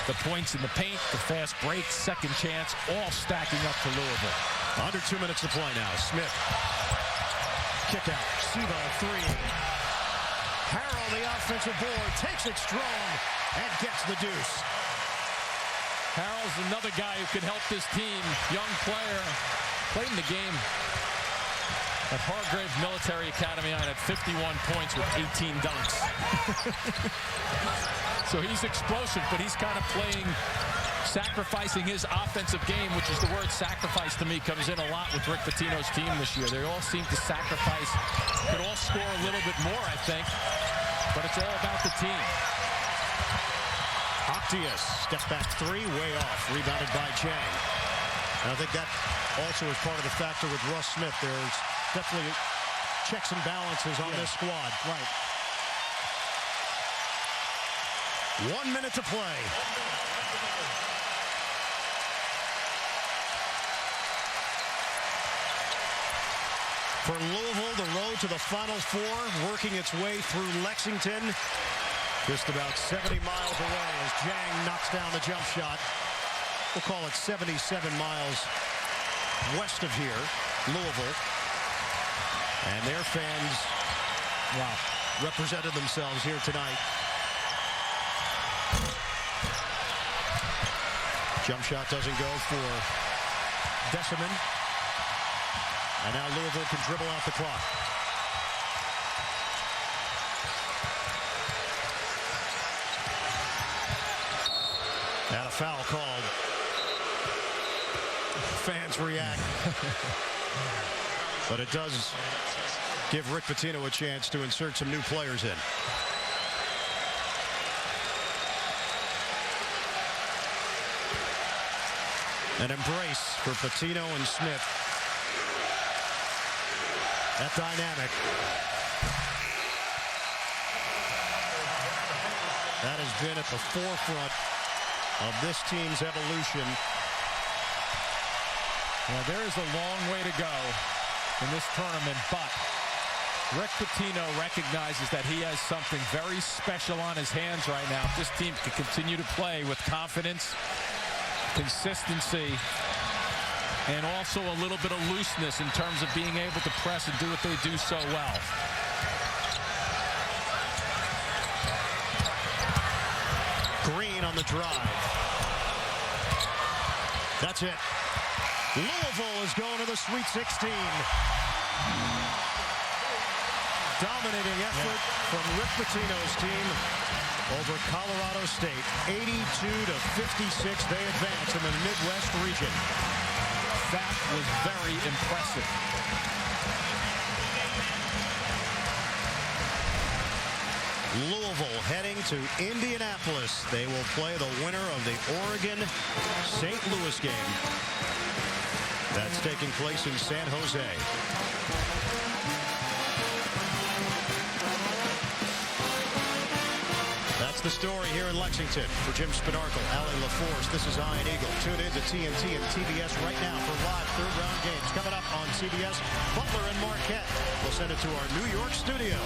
the points in the paint, the fast breaks, second chance, all stacking up for Louisville. Under 2 minutes to play now. Smith. Kick out. Sivo, three. Harrell, the offensive board, takes it strong and gets the deuce. Harrell's another guy who could help this team. Young player, played in the game at Hargrave Military Academy and had 51 points with 18 dunks. So he's explosive, but he's kind of playing, sacrificing his offensive game, which is the word sacrifice to me, comes in a lot with Rick Pitino's team this year. They all seem to sacrifice, could all score a little bit more, I think, but it's all about the team. Octius, step back three, way off, rebounded by Chang. And I think that also is part of the factor with Russ Smith. There's definitely checks and balances on this squad. Right. 1 minute to play. For Louisville, the road to the Final Four, working its way through Lexington. Just about 70 miles away as Jang knocks down the jump shot. We'll call it 77 miles west of here, Louisville. And their fans, represented themselves here tonight. Jump shot doesn't go for Deciman. And now Louisville can dribble out the clock. And a foul called. Fans react. But it does give Rick Pitino a chance to insert some new players in. An embrace for Patino and Smith. That dynamic. That has been at the forefront of this team's evolution. Well, there is a long way to go in this tournament, but Rick Pitino recognizes that he has something very special on his hands right now. If this team can continue to play with confidence, consistency, and also a little bit of looseness in terms of being able to press and do what they do so well. Green on the drive. That's it. Louisville is going to the Sweet 16. Dominating effort from Rick Pitino's team over Colorado State. 82-56, they advance in the Midwest region. That was very impressive. Louisville heading to Indianapolis. They will play the winner of the Oregon-St. Louis game. That's taking place in San Jose. That's the story here in Lexington. For Jim Spinarkle, Allie LaForce, this is Ian Eagle. Tune in to TNT and TBS right now for live third-round games. Coming up on CBS, Butler and Marquette. We'll send it to our New York studio.